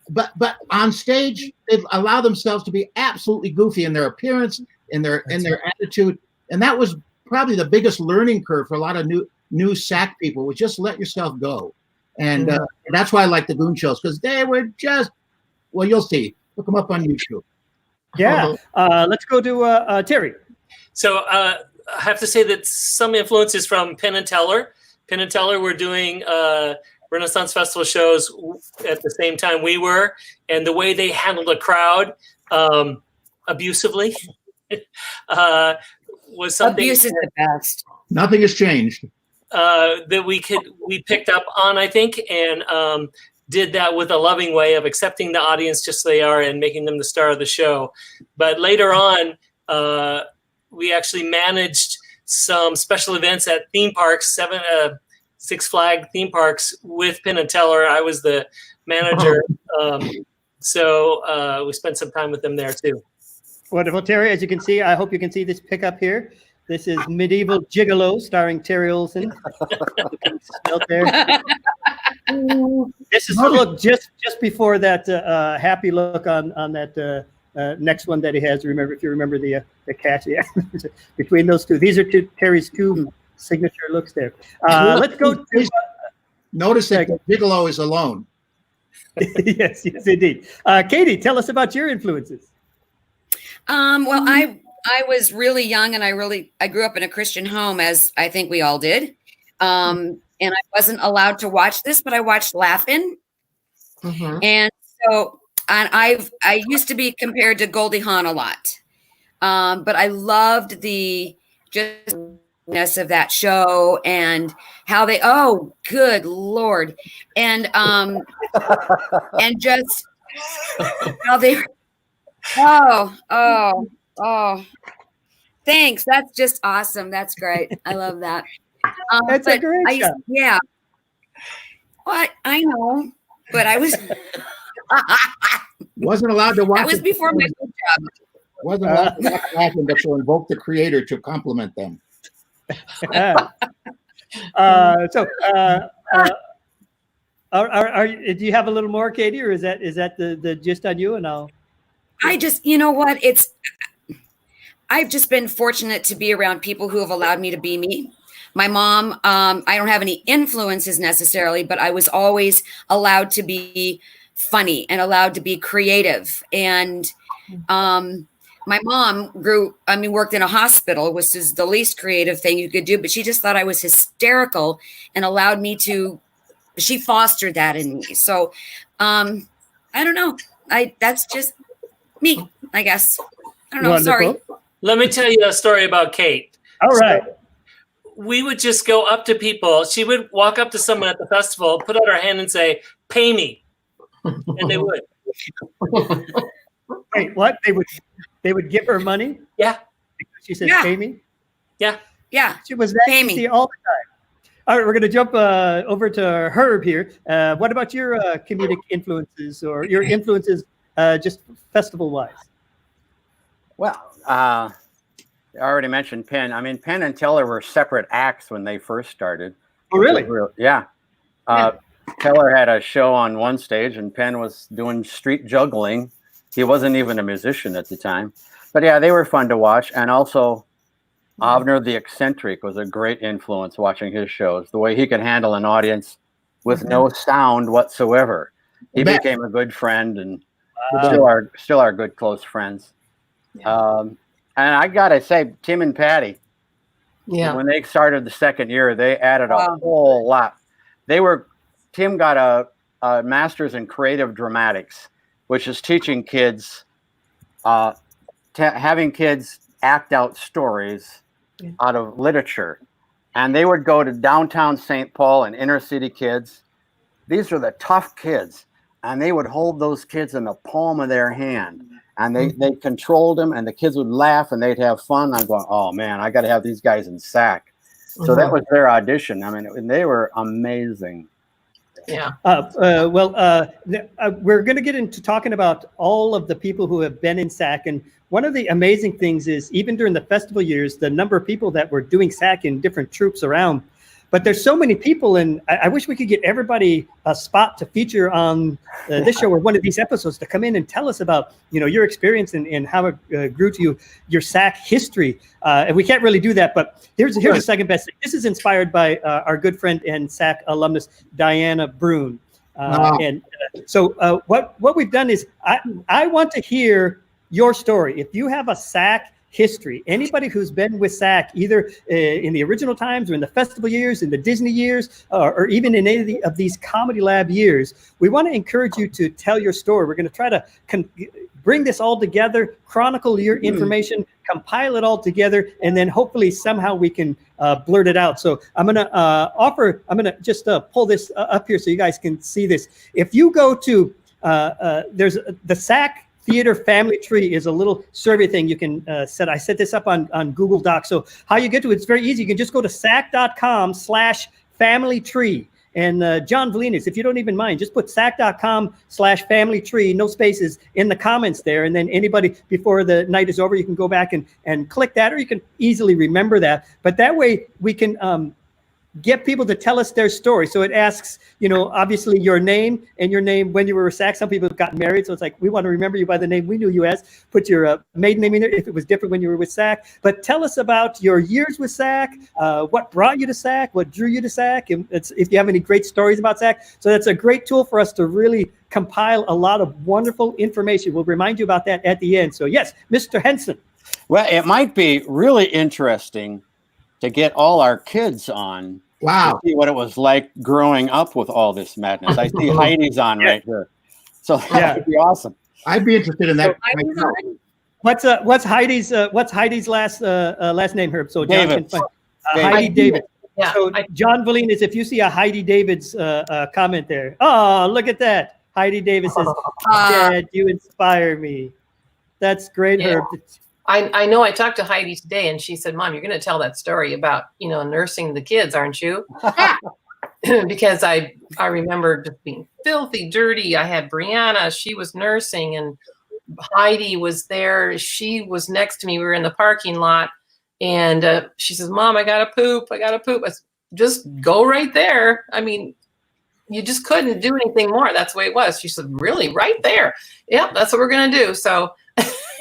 but on stage they allow themselves to be absolutely goofy in their appearance, in their attitude, and that was probably the biggest learning curve for a lot of new SAK people. Was just let yourself go, and that's why I like the Goon shows, because they were just, well, you'll see. Look them up on YouTube. Yeah. Let's go to Terry. So I have to say that some influences from Penn and Teller. Penn and Teller were doing Renaissance Festival shows at the same time we were, and the way they handled a crowd abusively was something. Abuse is the best. Nothing has changed. That we picked up on, I think, and did that with a loving way of accepting the audience just as they are and making them the star of the show. But later on, we actually managed some special events at theme parks, Six Flag theme parks with Penn and Teller. I was the manager. So we spent some time with them there too. Wonderful, Terry. As you can see, I hope you can see this pickup here. This is Medieval Gigolo starring Terry Olson. There. This is the look just before that happy look on that next one that he has. Remember, if you remember the cash, yeah. Between those two, these are Terry's two signature looks there. Let's go to. Notice that Gigolo is alone. Yes, indeed. Katie, tell us about your influences. Well, I was really young, and I grew up in a Christian home, as I think we all did. And I wasn't allowed to watch this, but I watched Laugh-In. Mm-hmm. And so I used to be compared to Goldie Hawn a lot. But I loved the justness of that show and how they, oh, good Lord. And just how they, oh, thanks. That's just awesome. That's great. I love that. That's a great show. Yeah. What? I know, but I was wasn't allowed to watch. That was before my job. Wasn't allowed to watch Laugh-In, but to invoke the creator to compliment them. Do you have a little more, Katie, or is that the gist on you? And I just, you know what? I've just been fortunate to be around people who have allowed me to be me. My mom, I don't have any influences necessarily, but I was always allowed to be funny and allowed to be creative. And my mom worked in a hospital, which is the least creative thing you could do, but she just thought I was hysterical and allowed me to, she fostered that in me. So I don't know. That's just me, I guess. I don't know. Sorry. Wonderful. Let me tell you a story about Kate. All right. We would just go up to people. She would walk up to someone at the festival, put out her hand and say, "Pay me." And they would. Wait, what? They would give her money? Yeah. Because she said, Yeah. pay me? Yeah. Yeah. She was that Pay me. easy all the time. All right, we're going to jump over to Herb here. What about your comedic influences or your influences just festival-wise? Well, I already mentioned Penn. I mean, Penn and Teller were separate acts when they first started. Oh, really? Yeah. Teller had a show on one stage, and Penn was doing street juggling. He wasn't even a musician at the time. But yeah, they were fun to watch. And also, Avner the Eccentric was a great influence watching his shows. The way he could handle an audience with no sound whatsoever. He became a good friend and still are good close friends. And I gotta say, Tim and Patty, when they started the second year, they added a whole lot. Tim got a master's in creative dramatics, which is teaching kids, having kids act out stories out of literature. And they would go to downtown St. Paul and inner city kids. These are the tough kids. And they would hold those kids in the palm of their hand. And they controlled them, and the kids would laugh, and they'd have fun. I'm going, oh, man, I got to have these guys in SAK. So that was their audition. I mean, they were amazing. Yeah. We're going to get into talking about all of the people who have been in SAK. And one of the amazing things is even during the festival years, the number of people that were doing SAK in different troops around. But there's so many people, and I wish we could get everybody a spot to feature on this show or one of these episodes to come in and tell us about, your experience and how it grew to you, your SAK history. And we can't really do that, but here's the second best thing. This is inspired by our good friend and SAK alumnus, Diana Brune. So what we've done is I want to hear your story. If you have a SAK history, anybody who's been with SAK, either in the original times or in the festival years, in the Disney years, or even in any of these Comedy Lab years, we want to encourage you to tell your story. We're going to try to bring this all together, chronicle your information, compile it all together, and then hopefully somehow we can blurt it out. So I'm going to just pull this up here so you guys can see this. If you go to, there's the SAK Theater Family Tree is a little survey thing you can set. I set this up on Google Docs. So how you get to it, it's very easy. You can just go to sak.com/family tree. And John Valinas, if you don't even mind, just put sak.com/family tree, no spaces, in the comments there. And then anybody, before the night is over, you can go back and click that, or you can easily remember that. But that way we can get people to tell us their story. So it asks, obviously your name and your name when you were with SAK. Some people have gotten married, so it's like, we want to remember you by the name we knew you as. Put your maiden name in there if it was different when you were with SAK. But tell us about your years with SAK, what brought you to SAK, what drew you to SAK, and if you have any great stories about SAK. So that's a great tool for us to really compile a lot of wonderful information. We'll remind you about that at the end. So yes, Mr. Henson. Well, it might be really interesting to get all our kids on. Wow. To see what it was like growing up with all this madness. I see Heidi's on right here. So that would be awesome. I'd be interested in that. What's Heidi's last name, Herb? So John David. can find Heidi David. Yeah. So John Valinas, if you see a Heidi David's comment there, oh, look at that. Heidi David says, Dad, you inspire me. That's great, Herb. I know I talked to Heidi today, and she said, Mom, you're going to tell that story about, nursing the kids, aren't you? Because I remember just being filthy dirty. I had Brianna, she was nursing, and Heidi was there. She was next to me. We were in the parking lot, and she says, Mom, I got to poop. I said, just go right there. I mean, you just couldn't do anything more. That's the way it was. She said, really? Right there? Yep, that's what we're going to do. So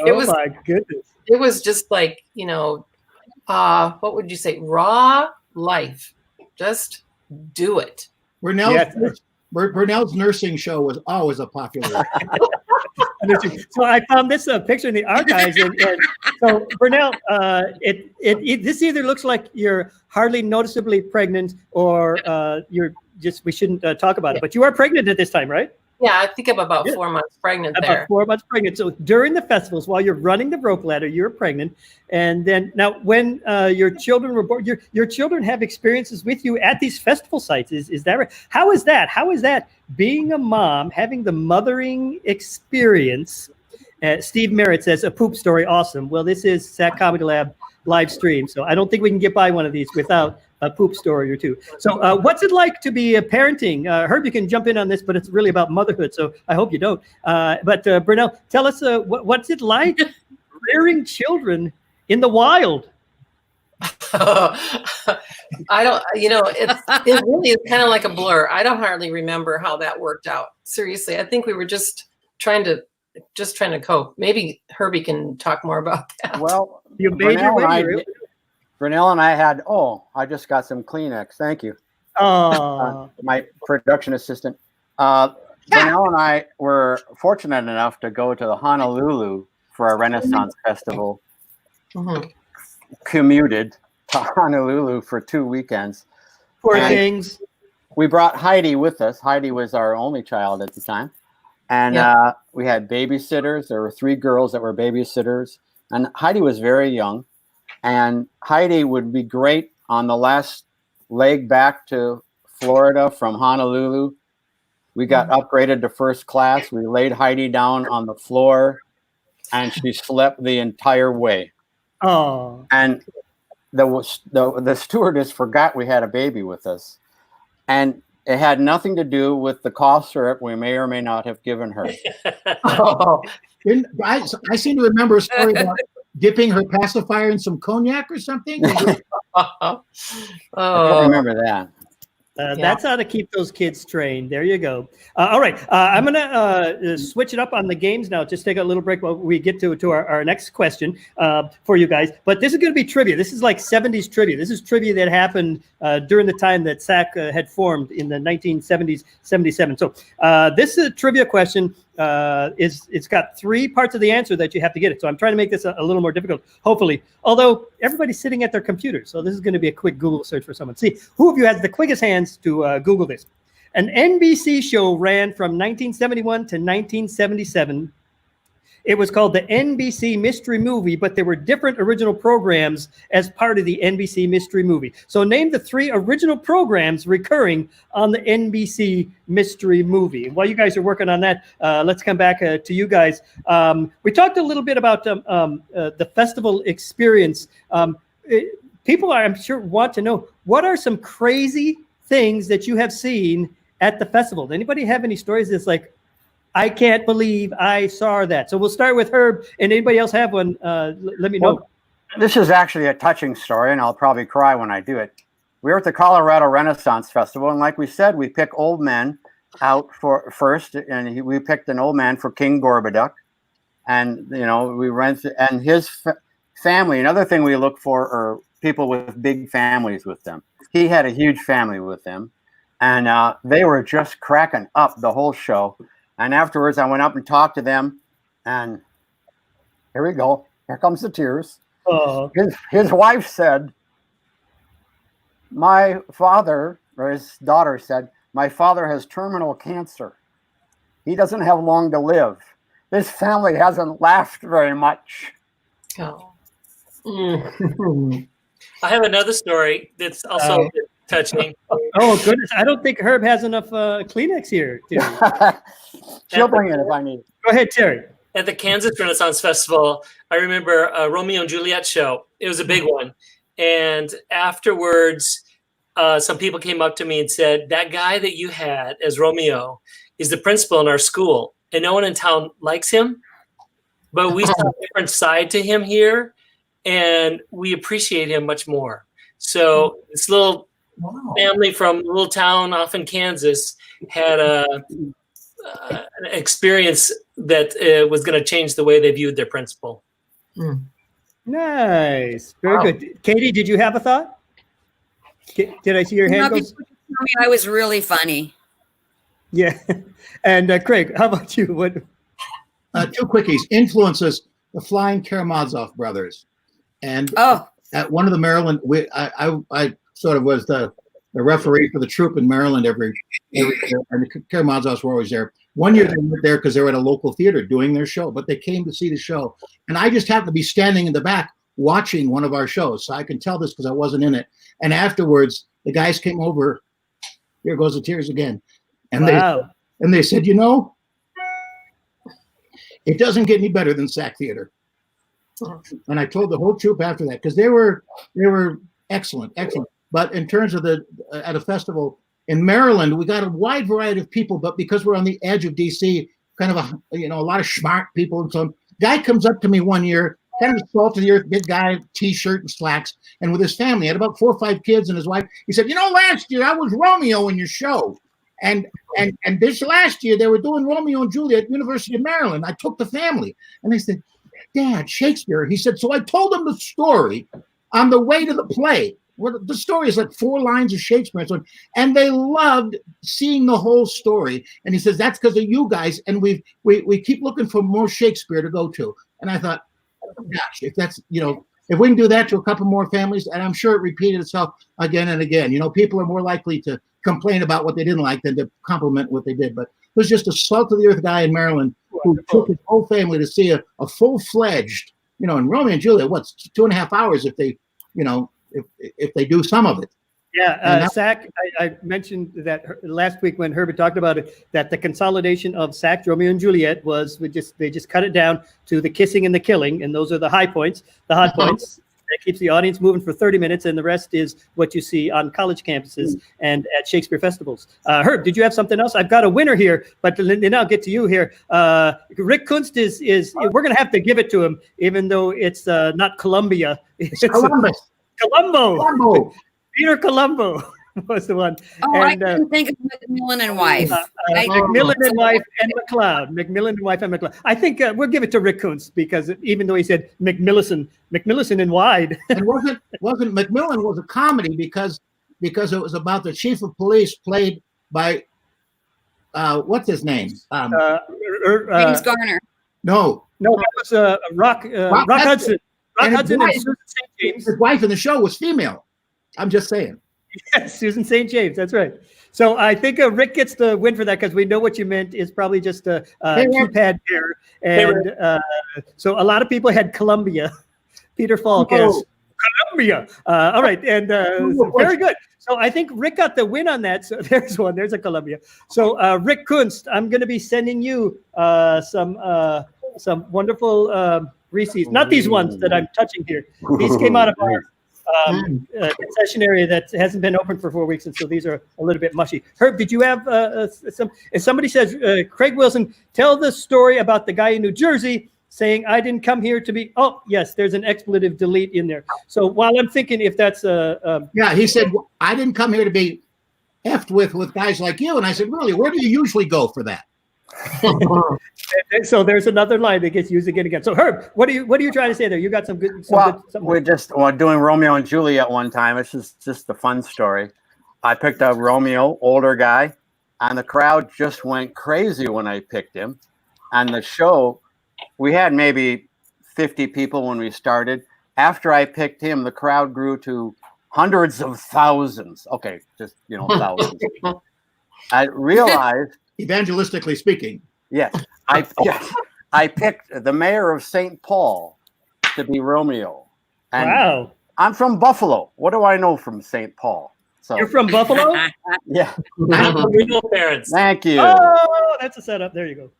my goodness. It was just like, what would you say? Raw life. Just do it. Burnell's nursing show was always a popular. So I found this picture in the archives, and so Burnell, this either looks like you're hardly noticeably pregnant, or we shouldn't talk about it. But you are pregnant at this time, right? Yeah, I think I'm about Yeah. 4 months pregnant About there. 4 months pregnant. So during the festivals, while you're running the rope ladder, you're pregnant. And then now when your children were born, your children have experiences with you at these festival sites. Is that right? How is that? How is that being a mom, having the mothering experience? Steve Merritt says, a poop story. Awesome. Well, this is SAK Comedy Lab live stream. So I don't think we can get by one of these without a poop story or two. So what's it like to be parenting? Herb, you can jump in on this, but it's really about motherhood. So I hope you don't. But Brunel, tell us what's it like rearing children in the wild? I don't, it really is kind of like a blur. I don't hardly remember how that worked out. Seriously, I think we were just trying to cope. Maybe Herbie can talk more about that. Well, You made your way. Really? Brunel and I had, I just got some Kleenex. Thank you. My production assistant. Brunel and I were fortunate enough to go to the Honolulu for a Renaissance Festival. Mm-hmm. Commuted to Honolulu for 2 weekends. Poor things. We brought Heidi with us. Heidi was our only child at the time. And we had babysitters. There were 3 girls that were babysitters. And Heidi was very young. And Heidi would be great on the last leg back to Florida from Honolulu. We got upgraded to first class. We laid Heidi down on the floor, and she slept the entire way. Oh. And the stewardess forgot we had a baby with us. And it had nothing to do with the cough syrup we may or may not have given her. I seem to remember a story about dipping her pacifier in some cognac or something. I don't remember that. That's how to keep those kids trained. There you go. All right. I'm going to switch it up on the games now. Just take a little break while we get to our next question for you guys. But this is going to be trivia. This is like 70s trivia. This is trivia that happened during the time that SAK had formed in the 1970s, 77. So this is a trivia question. It's got 3 parts of the answer that you have to get it. So I'm trying to make this a little more difficult, hopefully. Although everybody's sitting at their computers. So this is going to be a quick Google search for someone. See, who of you has the quickest hands to Google this? An NBC show ran from 1971 to 1977. It was called the NBC Mystery Movie, but there were different original programs as part of the NBC Mystery Movie. So name the 3 original programs recurring on the NBC Mystery Movie. And while you guys are working on that, let's come back to you guys. We talked a little bit about the festival experience. People, I'm sure, want to know, what are some crazy things that you have seen at the festival? Does anybody have any stories that's like, I can't believe I saw that? So we'll start with Herb, and anybody else have one, let me know. Well, this is actually a touching story, and I'll probably cry when I do it. We were at the Colorado Renaissance Festival, and like we said, we pick old men out for first, and we picked an old man for King Gorbaduck, and we rent, and his family. Another thing we look for are people with big families with them. He had a huge family with him, and they were just cracking up the whole show. And afterwards, I went up and talked to them, and here we go. Here comes the tears. His wife said, my father, or his daughter said, my father has terminal cancer. He doesn't have long to live. His family hasn't laughed very much. Oh. I have another story that's also touching. Oh, goodness. I don't think Herb has enough Kleenex here. She'll bring it if I need it. Go ahead, Terry. At the Kansas Renaissance Festival, I remember a Romeo and Juliet show. It was a big one. And afterwards, some people came up to me and said, that guy that you had as Romeo is the principal in our school. And no one in town likes him. But we saw a different side to him here. And we appreciate him much more. So this little family from a little town off in Kansas had an experience that was going to change the way they viewed their principal. Nice. Very good. Katie, did you have a thought? Did I see your hand go? I was really funny. Yeah. And Craig, how about you? What? 2 quickies. Influences, the Flying Karamazov brothers. And at one of the Maryland, I sort of was the the referee for the troop in Maryland every year, and the Karamazovs were always there. One year they were there because they were at a local theater doing their show, but they came to see the show. And I just happened to be standing in the back watching one of our shows. So I can tell this because I wasn't in it. And afterwards, the guys came over. Here goes the tears again. And they said, you know, it doesn't get any better than SAK Theater. And I told the whole troupe after that, because they were excellent. But in terms of at a festival in Maryland, we got a wide variety of people, but because we're on the edge of DC, kind of a lot of smart people. And some guy comes up to me one year, kind of salt of the earth, big guy, t-shirt and slacks, and with his family, had about 4 or 5 kids and his wife. He said, you know, last year I was Romeo in your show. And this last year they were doing Romeo and Juliet at University of Maryland. I took the family. And they said, Dad, Shakespeare. He said, so I told them the story on the way to the play. Well, the story is like 4 lines of Shakespeare. And they loved seeing the whole story. And he says, that's because of you guys. And we keep looking for more Shakespeare to go to. And I thought, gosh, if that's, if we can do that to a couple more families, and I'm sure it repeated itself again and again. People are more likely to complain about what they didn't like than to compliment what they did. But it was just a salt of the earth guy in Maryland who took his whole family to see a full-fledged, and Romeo and Juliet, what's 2.5 hours if they, if they do some of it. Yeah, SAK, I mentioned that last week when Herbert talked about it, that the consolidation of SAK, Romeo and Juliet they just cut it down to the kissing and the killing, and those are the high points, the hot points. That keeps the audience moving for 30 minutes, and the rest is what you see on college campuses and at Shakespeare festivals. Herb, did you have something else? I've got a winner here, but then I'll get to you here. Rick Kunst is we're going to have to give it to him, even though it's not Columbia. It's Columbus. Columbo. Peter Columbo was the one. Oh, and, I couldn't think of Macmillan and Wife. Macmillan and Wife and McLeod. Macmillan and Wife and McLeod. I think we'll give it to Rick Kunst because even though he said Macmillan and Wide. And wasn't Macmillan was a comedy because it was about the chief of police played by what's his name? James Garner. No, that was Rock Hudson. Rock Hudson and Susan St. James. His wife in the show was female. I'm just saying. Yes, Susan St. James. That's right. So I think Rick gets the win for that because we know what you meant is probably just a keypad error. And so a lot of people had Columbia. Peter Falk as Columbia. All right. And very good. So I think Rick got the win on that. So there's one. There's a Columbia. So Rick Kunst, I'm going to be sending you some wonderful Reese's. Not these ones that I'm touching here. These came out of our concession area that hasn't been open for 4 weeks, and so these are a little bit mushy. Herb, did you have some? If somebody says, Craig Wilson, tell the story about the guy in New Jersey saying, I didn't come here to be, oh, yes, there's an expletive delete in there. So while I'm thinking if that's yeah, he said, I didn't come here to be effed with guys like you. And I said, really, where do you usually go for that? So there's another line that gets used again and again. So Herb, what are you trying to say there? You got some good. We're just doing Romeo and Juliet one time. It's just a fun story. I picked up Romeo, older guy, and the crowd just went crazy when I picked him. And the show, we had maybe 50 people when we started. After I picked him, the crowd grew to hundreds of thousands. Okay, just thousands. I realized. Evangelistically speaking. Yes. I picked the mayor of St. Paul to be Romeo. And wow. I'm from Buffalo. What do I know from St. Paul? So you're from Buffalo? Yeah. Real parents. Thank you. Oh, that's a setup. There you go.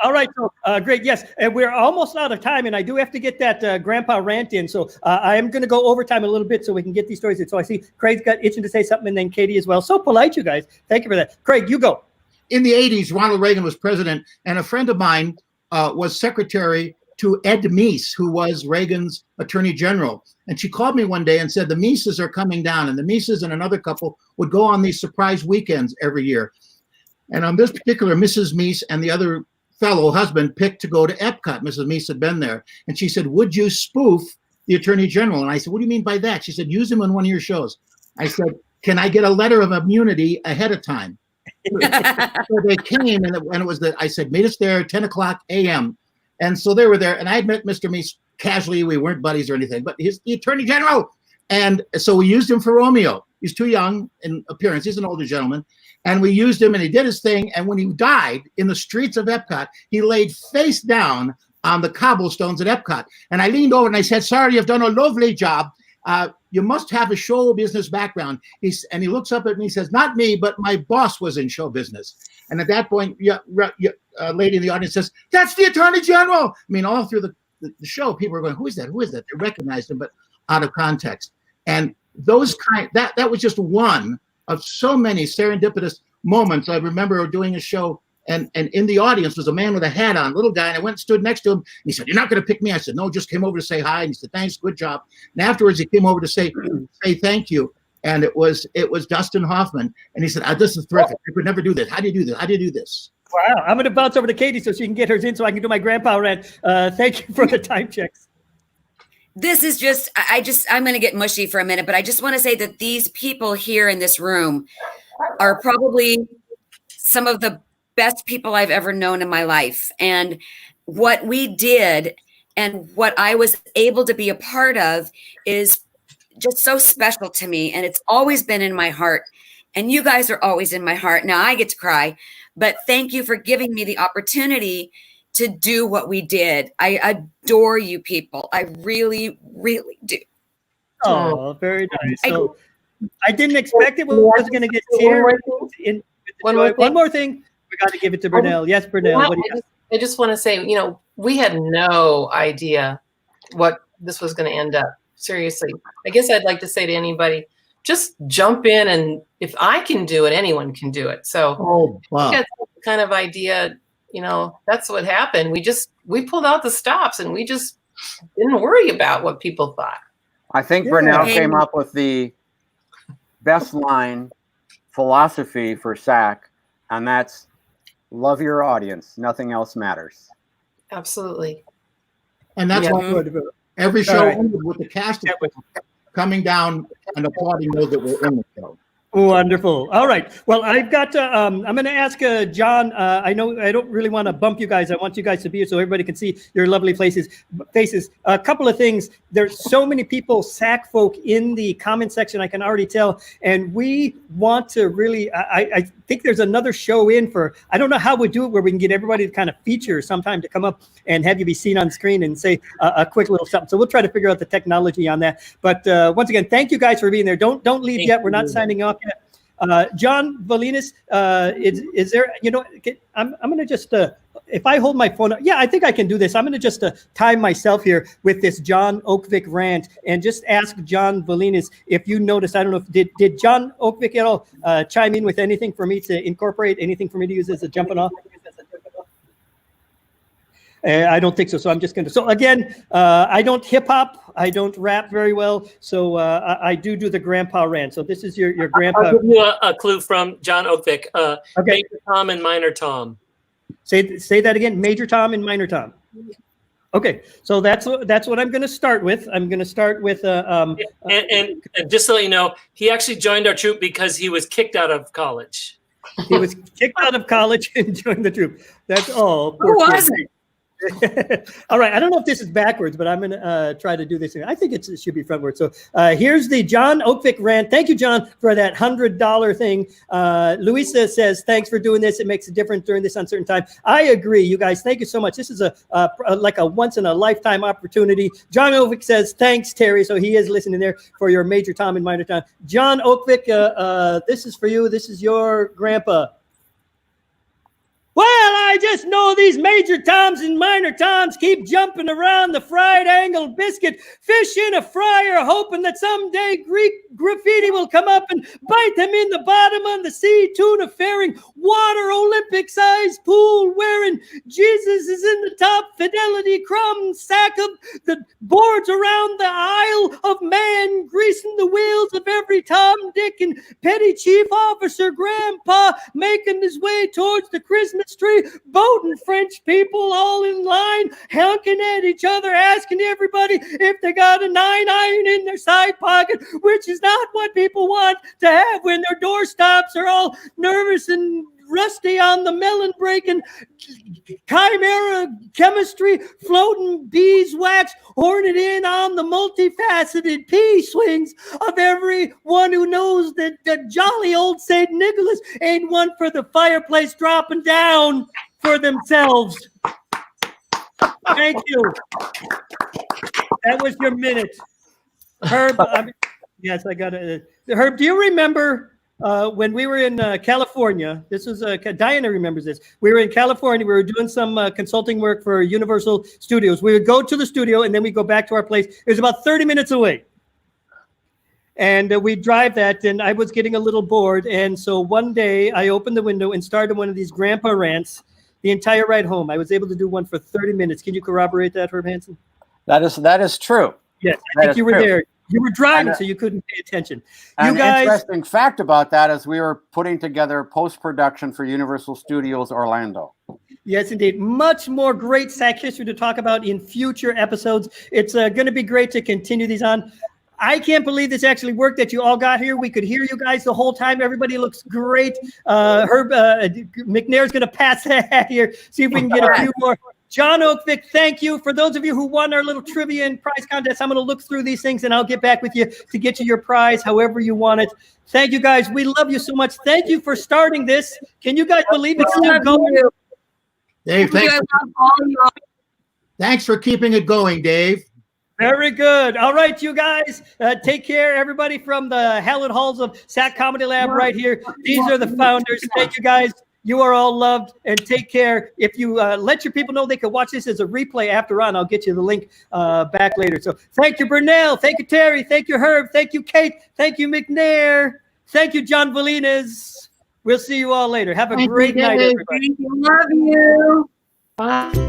All right. So great. Yes. And we're almost out of time, and I do have to get that grandpa rant in. So I am going to go overtime a little bit so we can get these stories in. So I see Craig's got itching to say something, and then Katie as well. So polite, you guys. Thank you for that. Craig, you go. In the 80s, Ronald Reagan was president, and a friend of mine was secretary to Ed Meese, who was Reagan's attorney general. And she called me one day and said, the Meeses are coming down. And the Meeses and another couple would go on these surprise weekends every year. And on this particular, Mrs. Meese and the other fellow husband picked to go to Epcot. Mrs. Meese had been there. And she said, would you spoof the attorney general? And I said, what do you mean by that? She said, use him on one of your shows. I said, can I get a letter of immunity ahead of time? So they came, and it was I said, meet us there, 10 o'clock a.m. And so they were there. And I had met Mr. Meese casually. We weren't buddies or anything. But he's the attorney general. And so we used him for Romeo. He's too young in appearance. He's an older gentleman. And we used him, and he did his thing. And when he died in the streets of Epcot, he laid face down on the cobblestones at Epcot. And I leaned over and I said, "Sir, you've done a lovely job. You must have a show business background." And he looks up at me and says, "Not me, but my boss was in show business." And at that point, a lady in the audience says, "That's the Attorney General." I mean, all through the show, people were going, "Who is that? Who is that?" They recognized him, but out of context. And that was just one of so many serendipitous moments. I remember doing a show, and in the audience was a man with a hat on, little guy, and I went and stood next to him, and he said, "You're not going to pick me?" I said, "No, just came over to say hi." And he said, "Thanks, good job." And afterwards, he came over to say thank you, and it was Dustin Hoffman, and he said, "This is terrific. I could never do this. How do you do this? How do you do this?" Wow, I'm going to bounce over to Katie so she can get hers in so I can do my grandpa rant. Thank you for the time checks. This is just, I'm going to get mushy for a minute, but I just want to say that these people here in this room are probably some of the best people I've ever known in my life. And what we did and what I was able to be a part of is just so special to me. And it's always been in my heart. And you guys are always in my heart. Now I get to cry, but thank you for giving me the opportunity to do what we did. I adore you people. I really, really do. Oh, very nice. So I didn't expect it. We was going to get tears. One more thing. We got to give it to Burnell. Yes, Burnell. I just want to say, we had no idea what this was going to end up. Seriously. I guess I'd like to say to anybody, just jump in, and if I can do it, anyone can do it. So we got some kind of idea, that's what happened. We pulled out the stops, and we just didn't worry about what people thought. I think Burnell came up with the best line philosophy for SAK, and that's love your audience. Nothing else matters. Absolutely. And that's why every show ended with the cast coming down and applauding those that were in the show. Wonderful. All right. Well, I've got to, I'm going to ask John. I know I don't really want to bump you guys. I want you guys to be here so everybody can see your lovely faces. A couple of things. There's so many people, SAK folk, in the comment section, I can already tell. And we want to really, I think there's another show in for, I don't know how we do it where we can get everybody to kind of feature sometime to come up and have you be seen on screen and say a quick little something. So we'll try to figure out the technology on that. But once again, thank you guys for being there. Don't leave yet. We're not signing off yet. John Valinas, is there, I'm going to just, if I hold my phone up, I think I can do this. I'm going to just time myself here with this John Oakvik rant and just ask John Valinas if you noticed, I don't know, did John Oakvik at all chime in with anything for me to incorporate, anything for me to use as a jumping off? I don't think so. So I'm just going to. So again, I don't hip hop. I don't rap very well. So I do the grandpa rant. So this is your grandpa. I'll give you a clue from John Oakvik. Okay. Major Tom and Minor Tom. Say that again. Major Tom and Minor Tom. Okay. So that's what I'm going to start with. I'm going to start with. And just to let you know, he actually joined our troupe because he was kicked out of college. He was kicked out of college and joined the troupe. That's all. Who was it? All right. I don't know if this is backwards, but I'm going to try to do this. I think it should be frontward. So here's the John Oakvik rant. Thank you, John, for that $100 thing. Luisa says, thanks for doing this. It makes a difference during this uncertain time. I agree, you guys. Thank you so much. This is like a once in a lifetime opportunity. John Oakvik says, thanks, Terry. So he is listening there for your Major Tom and Minor Tom. John Oakvik, this is for you. This is your grandpa. Well, I just know these Major Toms and Minor Toms keep jumping around the fried angled biscuit, fish in a fryer, hoping that someday Greek graffiti will come up and bite them in the bottom of the sea, tuna faring, water Olympic-sized pool wearing, Jesus is in the top, fidelity crumb sack of the boards around the Isle of Man, greasing the wheels of every Tom, Dick, and petty chief officer grandpa making his way towards the Christmas tree, boating French people all in line, honking at each other, asking everybody if they got a 9-iron in their side pocket, which is not what people want to have when their doorstops are all nervous and Rusty on the melon breaking, chimera chemistry, floating beeswax, horning in on the multifaceted pea swings of everyone who knows that the jolly old St. Nicholas ain't one for the fireplace dropping down for themselves. Thank you. That was your minute. Herb, yes, I got it. Herb, do you remember when we were in California? This was Diana remembers this. We were in California. We were doing some consulting work for Universal Studios. We would go to the studio and then we go back to our place. It was about 30 minutes away. And we drive that, and I was getting a little bored. And so one day I opened the window and started one of these grandpa rants the entire ride home. I was able to do one for 30 minutes. Can you corroborate that, Herb Hansen? That is true. Yes, I think you were there. You were driving, so you couldn't pay attention. An interesting fact about that is we were putting together post-production for Universal Studios Orlando. Yes, indeed. Much more great SAK history to talk about in future episodes. It's going to be great to continue these on. I can't believe this actually worked, that you all got here. We could hear you guys the whole time. Everybody looks great. Herb McNair's going to pass the hat here, see if we can get a few more. John Oakvik, thank you. For those of you who won our little trivia and prize contest, I'm going to look through these things and I'll get back with you to get you your prize however you want it. Thank you, guys. We love you so much. Thank you for starting this. Can you guys believe it's still going? Dave, thanks for keeping it going, Dave. Very good. All right, you guys. Take care, everybody, from the hallowed halls of SAK Comedy Lab right here. These are the founders. Thank you, guys. You are all loved, and take care. If you let your people know they can watch this as a replay after on, I'll get you the link back later. So thank you, Burnell. Thank you, Terry. Thank you, Herb. Thank you, Kate. Thank you, McNair. Thank you, John Valinas. We'll see you all later. Have a great night, everybody. Thank you. Love you. Bye.